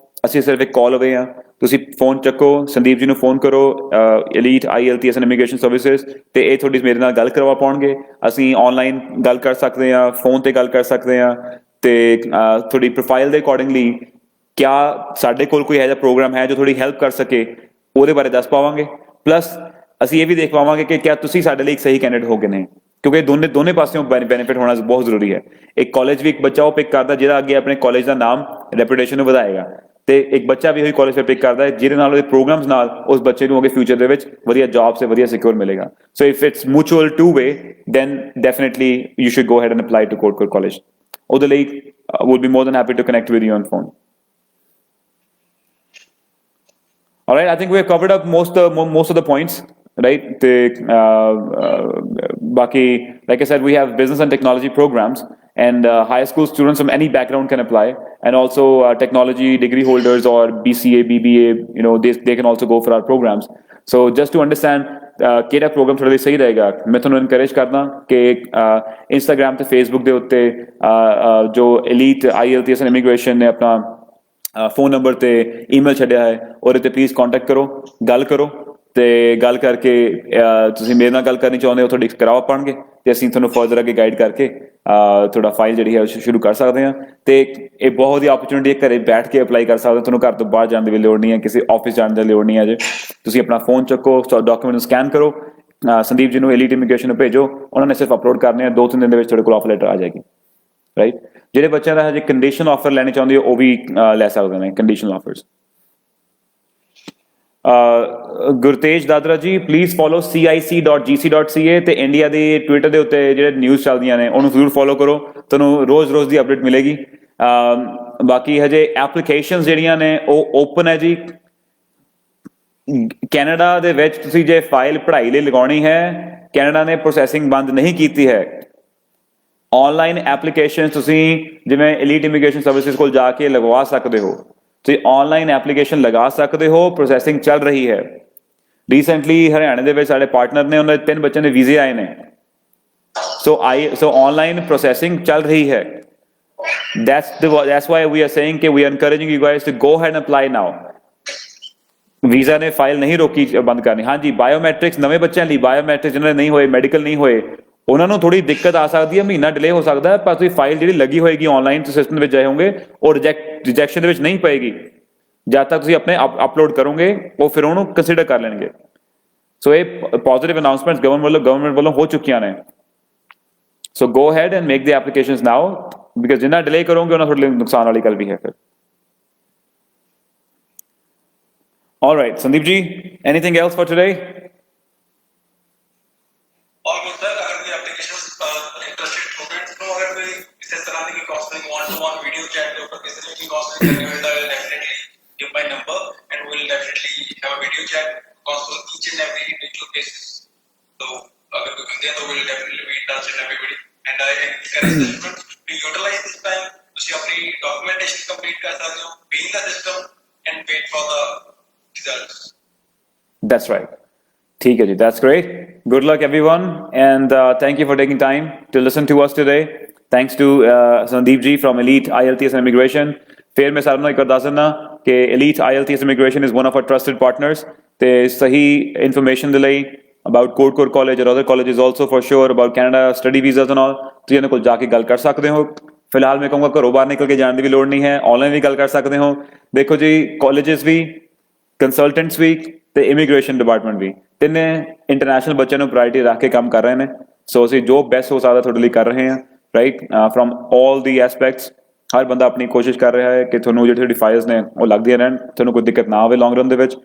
ਅਸੀਂ ਸਿਰਫ ਇੱਕ ਕਾਲ ਅਵੇ ਹਾਂ, ਤੁਸੀਂ ਫੋਨ ਚੱਕੋ, ਸੰਦੀਪ ਜੀ ਨੂੰ ਫੋਨ ਕਰੋ, Elite IELTS and immigration services, ਤੇ ਇਹ ਤੁਹਾਡੀ ਮੇਰੇ ਨਾਲ ਗੱਲ ਕਰਵਾ ਪਾਉਣਗੇ। ਅਸੀਂ ਆਨਲਾਈਨ ਗੱਲ ਕਰ ਸਕਦੇ ਹਾਂ, ਫੋਨ ਤੇ ਗੱਲ ਕਰ ਸਕਦੇ ਹਾਂ, ਤੇ ਤੁਹਾਡੀ ਪ੍ਰੋਫਾਈਲ ਦੇ ਅਕੋਰਡਿੰਗਲੀ ਕਿਆ ਸਾਡੇ ਕੋਲ ਕੋਈ ਇਹੋ ਜਿਹਾ ਪ੍ਰੋਗਰਾਮ ਹੈ ਜੋ ਥੋੜੀ ਹੈਲਪ ਕਰ ਸਕੇ ਉਹਦੇ ਬਾਰੇ ਦੱਸ ਪਾਵਾਂਗੇ। ਪਲੱਸ ਅਸੀਂ ਇਹ ਵੀ ਦੇਖ ਪਾਵਾਂਗੇ ਕਿ ਕਿਆ ਤੁਸੀਂ ਸਾਡੇ ਲਈ ਇੱਕ ਸਹੀ ਕੈਂਡੀਡੇਟ ਹੋ ਗਏ ਨੇ, ਕਿਉਂਕਿ ਦੋਨੇ ਪਾਸਿਓਂ ਬੈਨੀਫਿਟ ਹੋਣਾ ਬਹੁਤ ਜ਼ਰੂਰੀ ਹੈ। ਇੱਕ ਕਾਲਜ ਵੀ ਇੱਕ ਬੱਚਾ ਉਹ ਪਿਕ ਕਰਦਾ ਜਿਹੜਾ ਅੱਗੇ ਆਪਣੇ ਕਾਲਜ ਦਾ ਨਾਮ ਰੈਪੂਟੇਸ਼ਨ ਨੂੰ ਵਧਾਏਗਾ, ਤੇ ਇੱਕ ਬੱਚਾ ਵੀ ਉਹੀ ਕਾਲਜ ਫਿਰ ਪਿਕ ਕਰਦਾ ਹੈ ਜਿਹਦੇ ਨਾਲ ਉਹਦੇ ਪ੍ਰੋਗਰਾਮਸ ਨਾਲ ਉਸ ਬੱਚੇ ਨੂੰ ਅੱਗੇ ਫਿਊਚਰ ਦੇ ਵਿੱਚ ਵਧੀਆ ਜੌਬ ਸੇ ਵਧੀਆ ਸਿਕਿਉਰ ਮਿਲੇਗਾ so if it's mutual two way then definitely you should go ahead and apply to Codecore college ਉਹਦੇ ਲਈ would be more than happy to connect with you on phone. All right, I think we have covered up most of the points, right? Baki, like I said, we have business and technology programs, and high school students from any background can apply, and also technology degree holders or BCA, BBA, you know, they can also go for our programs. So just to understand, ਕਿਹੜਾ programme ਤੁਹਾਡੇ ਲਈ ਸਹੀ ਰਹੇਗਾ ਮੈਂ ਤੁਹਾਨੂੰ encourage ਕਰਦਾ ਕਿ Instagram ਤੇ ਫੇਸਬੁੱਕ ਦੇ ਉੱਤੇ ਜੋ ਐਲੀਟ IELTS ਐਂਡ ਇਮੀਗ੍ਰੇਸ਼ਨ ਨੇ ਆਪਣਾ ਫੋਨ ਨੰਬਰ ਤੇ ਈਮੇਲ ਛੱਡਿਆ ਹੈ ਉਹਦੇ ਤੇ ਪਲੀਜ਼ ਕੰਟੈਕਟ ਕਰੋ ਤੇ ਗੱਲ ਕਰਕੇ ਤੁਸੀਂ ਮੇਰੇ ਨਾਲ ਗੱਲ ਕਰਨੀ ਚਾਹੁੰਦੇ ਹੋ ਤੁਹਾਡੀ ਕਰਾਓ ਪਾਣਗੇ ਤੇ ਅਸੀਂ ਤੁਹਾਨੂੰ ਫਰਦਰ ਅੱਗੇ ਗਾਈਡ ਕਰਕੇ ਤੁਹਾਡਾ ਫਾਈਲ ਜਿਹੜੀ ਹੈ ਸ਼ੁਰੂ ਕਰ ਸਕਦੇ ਹਾਂ ਤੇ ਇਹ ਬਹੁਤ ਵਧੀਆ ਓਪਰਚੁਨਿਟੀ ਹੈ ਘਰੇ ਬੈਠ ਕੇ ਅਪਲਾਈ ਕਰ ਸਕਦੇ ਹੋ ਤੁਹਾਨੂੰ ਘਰ ਤੋਂ ਬਾਹਰ ਜਾਣ ਦੀ ਵੀ ਲੋੜ ਨਹੀਂ ਹੈ ਕਿਸੇ ਆਫਿਸ ਜਾਣ ਦੀ ਲੋੜ ਨਹੀਂ ਹੈ ਜੇ ਤੁਸੀਂ ਆਪਣਾ ਫੋਨ ਚੱਕੋ ਡਾਕੂਮੈਂਟ ਨੂੰ ਸਕੈਨ ਕਰੋ ਸੰਦੀਪ ਜੀ ਨੂੰ ਐਲੀਟ ਇਮੀਗ੍ਰੇਸ਼ਨ ਨੂੰ ਭੇਜੋ ਉਹਨਾਂ ਨੇ ਸਿਰਫ ਅਪਲੋਡ ਕਰਨੇ ਆ 2-3 ਦਿਨ ਦੇ ਵਿੱਚ ਤੁਹਾਡੇ ਕੋਲ ਆਫਰ ਲੈਟਰ ਆ ਜਾਏਗੀ ਰਾਈਟ ਜਿਹੜੇ ਬੱਚਿਆਂ ਦਾ ਹਜੇ ਕੰਡੀਸ਼ਨ ਆਫਰ ਲੈਣੇ ਚਾਹੁੰਦੇ ਹੋ ਉਹ ਵੀ ਲੈ ਸਕਦੇ ਨੇ ਕੰਡੀਸ਼ਨਲ ਆਫਰਸ ਗੁਰਤੇਜ ਦਾਦਰਾ ਜੀ ਪਲੀਜ਼ ਫੋਲੋ cic.gc.ca ਤੇ ਇੰਡੀਆ ਦੀ ਟਵਿੱਟਰ ਦੇ ਉੱਤੇ ਜਿਹੜੇ ਨਿਊਜ਼ ਚੱਲਦੀਆਂ ਨੇ ਉਹਨੂੰ ਜ਼ਰੂਰ ਫੋਲੋ ਕਰੋ ਤੁਹਾਨੂੰ ਰੋਜ਼ ਦੀ ਅਪਡੇਟ ਮਿਲੇਗੀ ਬਾਕੀ ਹਜੇ ਐਪਲੀਕੇਸ਼ਨਸ ਜਿਹੜੀਆਂ ਨੇ ਉਹ ਓਪਨ ਹੈ ਜੀ ਕੈਨੇਡਾ ਦੇ ਵਿੱਚ ਤੁਸੀਂ ਜੇ ਫਾਈਲ ਪੜ੍ਹਾਈ ਲਈ ਲਗਾਉਣੀ ਹੈ ਕੈਨੇਡਾ ਨੇ ਪ੍ਰੋਸੈਸਿੰਗ ਬੰਦ ਨਹੀਂ ਕੀਤੀ ਹੈ ਆਨਲਾਈਨ ਐਪਲੀਕੇਸ਼ਨ ਤੁਸੀਂ ਜਿਵੇਂ ਐਲੀਟ ਇਮੀਗ੍ਰੇਸ਼ਨ ਸਰਵਿਸਿਜ਼ ਕੋਲ ਜਾ ਕੇ ਲਗਵਾ ਸਕਦੇ ਹੋ ਤੁਸੀਂ ਆਨਲਾਈਨ ਐਪਲੀਕੇਸ਼ਨ ਲਗਾ ਸਕਦੇ ਹੋ ਪ੍ਰੋਸੈਸਿੰਗ ਚੱਲ ਰਹੀ ਹੈ ਰੀਸੈਂਟਲੀ ਹਰਿਆਣੇ ਦੇ ਵਿੱਚ ਸਾਡੇ ਪਾਰਟਨਰ ਨੇ ਉਹਨਾਂ ਦੇ 3 ਬੱਚਿਆਂ ਦੇ ਵੀਜ਼ੇ ਆਏ ਨੇ ਸੋ ਆਨਲਾਈਨ ਪ੍ਰੋਸੈਸਿੰਗ ਚੱਲ ਰਹੀ ਹੈ that's why we are saying that we are encouraging you guys to go ahead and apply now visa ਨੇ ਫਾਈਲ ਨਹੀਂ ਰੋਕੀ ਬੰਦ ਕਰਨੀ ਹਾਂਜੀ ਬਾਇਓਮੈਟ੍ਰਿਕਸ ਨਵੇਂ ਬੱਚਿਆਂ ਲਈ ਬਾਇਓਮੈਟ੍ਰਿਕਸ ਜਿਹਨਾਂ ਦੇ ਨਹੀਂ ਹੋਏ ਮੈਡੀਕਲ ਨਹੀਂ ਹੋਏ ਉਹਨਾਂ ਨੂੰ ਥੋੜੀ ਦਿੱਕਤ ਆ ਸਕਦੀ ਹੈ ਮਹੀਨਾ ਡਿਲੇ ਹੋ ਸਕਦਾ ਹੈ ਪਰ ਤੁਸੀਂ ਫਾਈਲ ਜਿਹੜੀ ਲੱਗੀ ਹੋਏਗੀ ਆਨਲਾਈਨ ਸਿਸਟਮ ਵਿੱਚ ਜਾਏ ਹੋਗੇ ਉਹ ਰਿਜੈਕਸ਼ਨ ਦੇ ਵਿੱਚ ਨਹੀਂ ਪਏਗੀ ਜਦ ਤੱਕ ਤੁਸੀਂ ਆਪਣੇ ਅਪਲੋਡ ਕਰੋਗੇ ਉਹ ਫਿਰ ਉਹਨੂੰ ਕੰਸੀਡਰ ਕਰ ਲੈਣਗੇ ਸੋ ਇਹ ਪੋਜ਼ਿਟਿਵ ਅਨਾਉਂਸਮੈਂਟਸ ਗਵਰਨਮੈਂਟ ਵੱਲੋਂ ਹੋ ਚੁੱਕੀਆਂ ਨੇ so go ahead and make the applications now because ਜਿੰਨਾ ਡਿਲੇ ਕਰੋਗੇ ਉਹਨਾਂ ਤੁਹਾਡੇ ਲਈ ਨੁਕਸਾਨ ਵਾਲੀ ਗੱਲ ਵੀ ਹੈ ਫਿਰ All right, Sandeep ji, anything else for today? All good, sir. अगर कोई applications interested students को अगर कोई इस तरह की counseling one-to-one video chat के ऊपर किसी की counseling करनी हो तो I will definitely give my number and we will definitely have a video chat counsel each and every individual cases. So अगर कोई बंदे तो we will definitely be in touch with everybody and I encourage the students to utilize this time to अपनी documentation complete कर सकते हो, being the system and wait for the results. That's right. ठीक है जी, that's great. Good luck everyone and thank you for taking time to listen to us today. Thanks to Sandeep ji from Elite IELTS and Immigration. फिर मैं सारों को ਦੱਸ ਦਿੰਦਾ कि Elite IELTS Immigration is one of our trusted partners. ਤੇ ਸਹੀ information ਦੇ ਲਈ about Codecore College or other colleges also for sure about Canada study visas and all ਤੁਸੀਂ ਇਹਨਾਂ ਕੋਲ ਜਾ ਕੇ ਗੱਲ ਕਰ ਸਕਦੇ ਹੋ ਫਿਲਹਾਲ ਮੈਂ ਕਹੂੰਗਾ ਘਰੋਂ ਬਾਹਰ ਨਿਕਲ ਕੇ ਜਾਣ ਦੀ ਵੀ ਲੋੜ ਨਹੀਂ ਹੈ ਆਨਲਾਈਨ ਵੀ ਗੱਲ ਕਰ ਸਕਦੇ ਹੋ ਦੇਖੋ ਜੀ ਕਾਲਜਸ ਵੀ ਕੰਸਲਟੈਂਟਸ ਵੀ ਤੇ ਇਮੀਗ੍ਰੇਸ਼ਨ ਡਿਪਾਰਟਮੈਂਟ ਵੀ ਤਿੰਨੇ ਇੰਟਰਨੈਸ਼ਨਲ ਬੱਚਿਆਂ ਨੂੰ ਪ੍ਰਾਇੋਰਟੀ ਰੱਖ ਕੇ ਕੰਮ ਕਰ ਰਹੇ ਨੇ ਸੋ ਅਸੀਂ ਜੋ ਬੈਸਟ ਹੋ ਸਕਦਾ ਤੁਹਾਡੇ ਲਈ ਕਰ ਰਹੇ ਹਾਂ ਰਾਈਟ ਫਰਮ ਆਲ ਦੀ ਐਸਪੈਕਟਸ ਹਰ ਬੰਦਾ ਆਪਣੀ ਕੋਸ਼ਿਸ਼ ਕਰ ਰਿਹਾ ਹੈ ਕਿ ਤੁਹਾਨੂੰ ਜਿਹੜੀ ਤੁਹਾਡੀ ਫਾਈਲਸ ਨੇ ਉਹ ਲੱਗਦੀਆਂ ਰਹਿਣ ਤੁਹਾਨੂੰ ਕੋਈ ਦਿੱਕਤ ਨਾ ਆਵੇ ਲੌਂਗ ਰਨ ਦੇ ਵਿੱਚ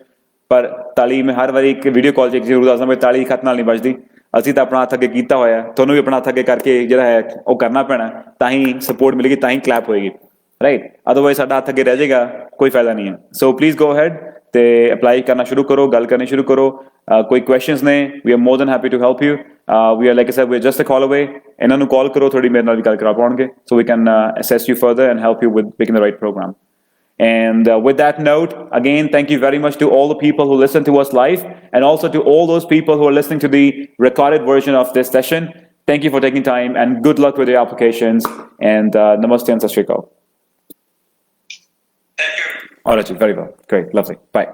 ਪਰ ਤਾਲੀ ਮੈਂ ਹਰ ਵਾਰੀ ਇੱਕ ਵੀਡੀਓ ਕਾਲ 'ਚ ਇੱਕ ਜ਼ਰੂਰ ਦੱਸਦਾ ਮੈਂ ਤਾਲੀ ਖਤ ਨਾਲ ਨਹੀਂ ਵੱਜਦੀ ਅਸੀਂ ਤਾਂ ਆਪਣਾ ਹੱਥ ਅੱਗੇ ਕੀਤਾ ਹੋਇਆ ਤੁਹਾਨੂੰ ਵੀ ਆਪਣਾ ਹੱਥ ਅੱਗੇ ਕਰਕੇ ਜਿਹੜਾ ਹੈ ਉਹ ਕਰਨਾ ਪੈਣਾ ਤਾਂ ਹੀ ਸਪੋਰਟ ਮਿਲੇਗੀ ਤਾਂ ਹੀ ਕਲੈਪ ਹੋਏਗੀ ਰਾਈਟ ਅਦਰਵਾਈਜ਼ ਸਾਡਾ ਹੱਥ ਅੱਗੇ ਰਹਿ ਜਾਏਗਾ ਕੋਈ ਫਾਇਦਾ ਨਹੀਂ ਹੈ ਸੋ ਪਲੀਜ਼ ਗੋ ਹੈਡ ਤੇ ਅਪਲਾਈ ਕਰਨਾ ਸ਼ੁਰੂ ਕਰੋ ਗੱਲ ਕਰਨੀ ਸ਼ੁਰੂ ਕਰੋ ਕੋਈ ਕੁਐਸਚਨਸ ਨੇ we are more than happy to help you we are like I said we are just a call away ਇਹਨਾਂ ਨੂੰ ਕਾਲ ਕਰੋ ਥੋੜੀ ਮੇਰੇ ਨਾਲ ਵੀ ਗੱਲ ਕਰਾ ਪਾਉਣਗੇ so we can assess you further and help you with picking the right program And with that note, again, thank you very much to all the people who listen to us live and also to all those people who are listening to the recorded version of this session. Thank you for taking time and good luck with your applications and namaste and sat shri akal. Thank you. All right, very well. Great. Lovely. Bye.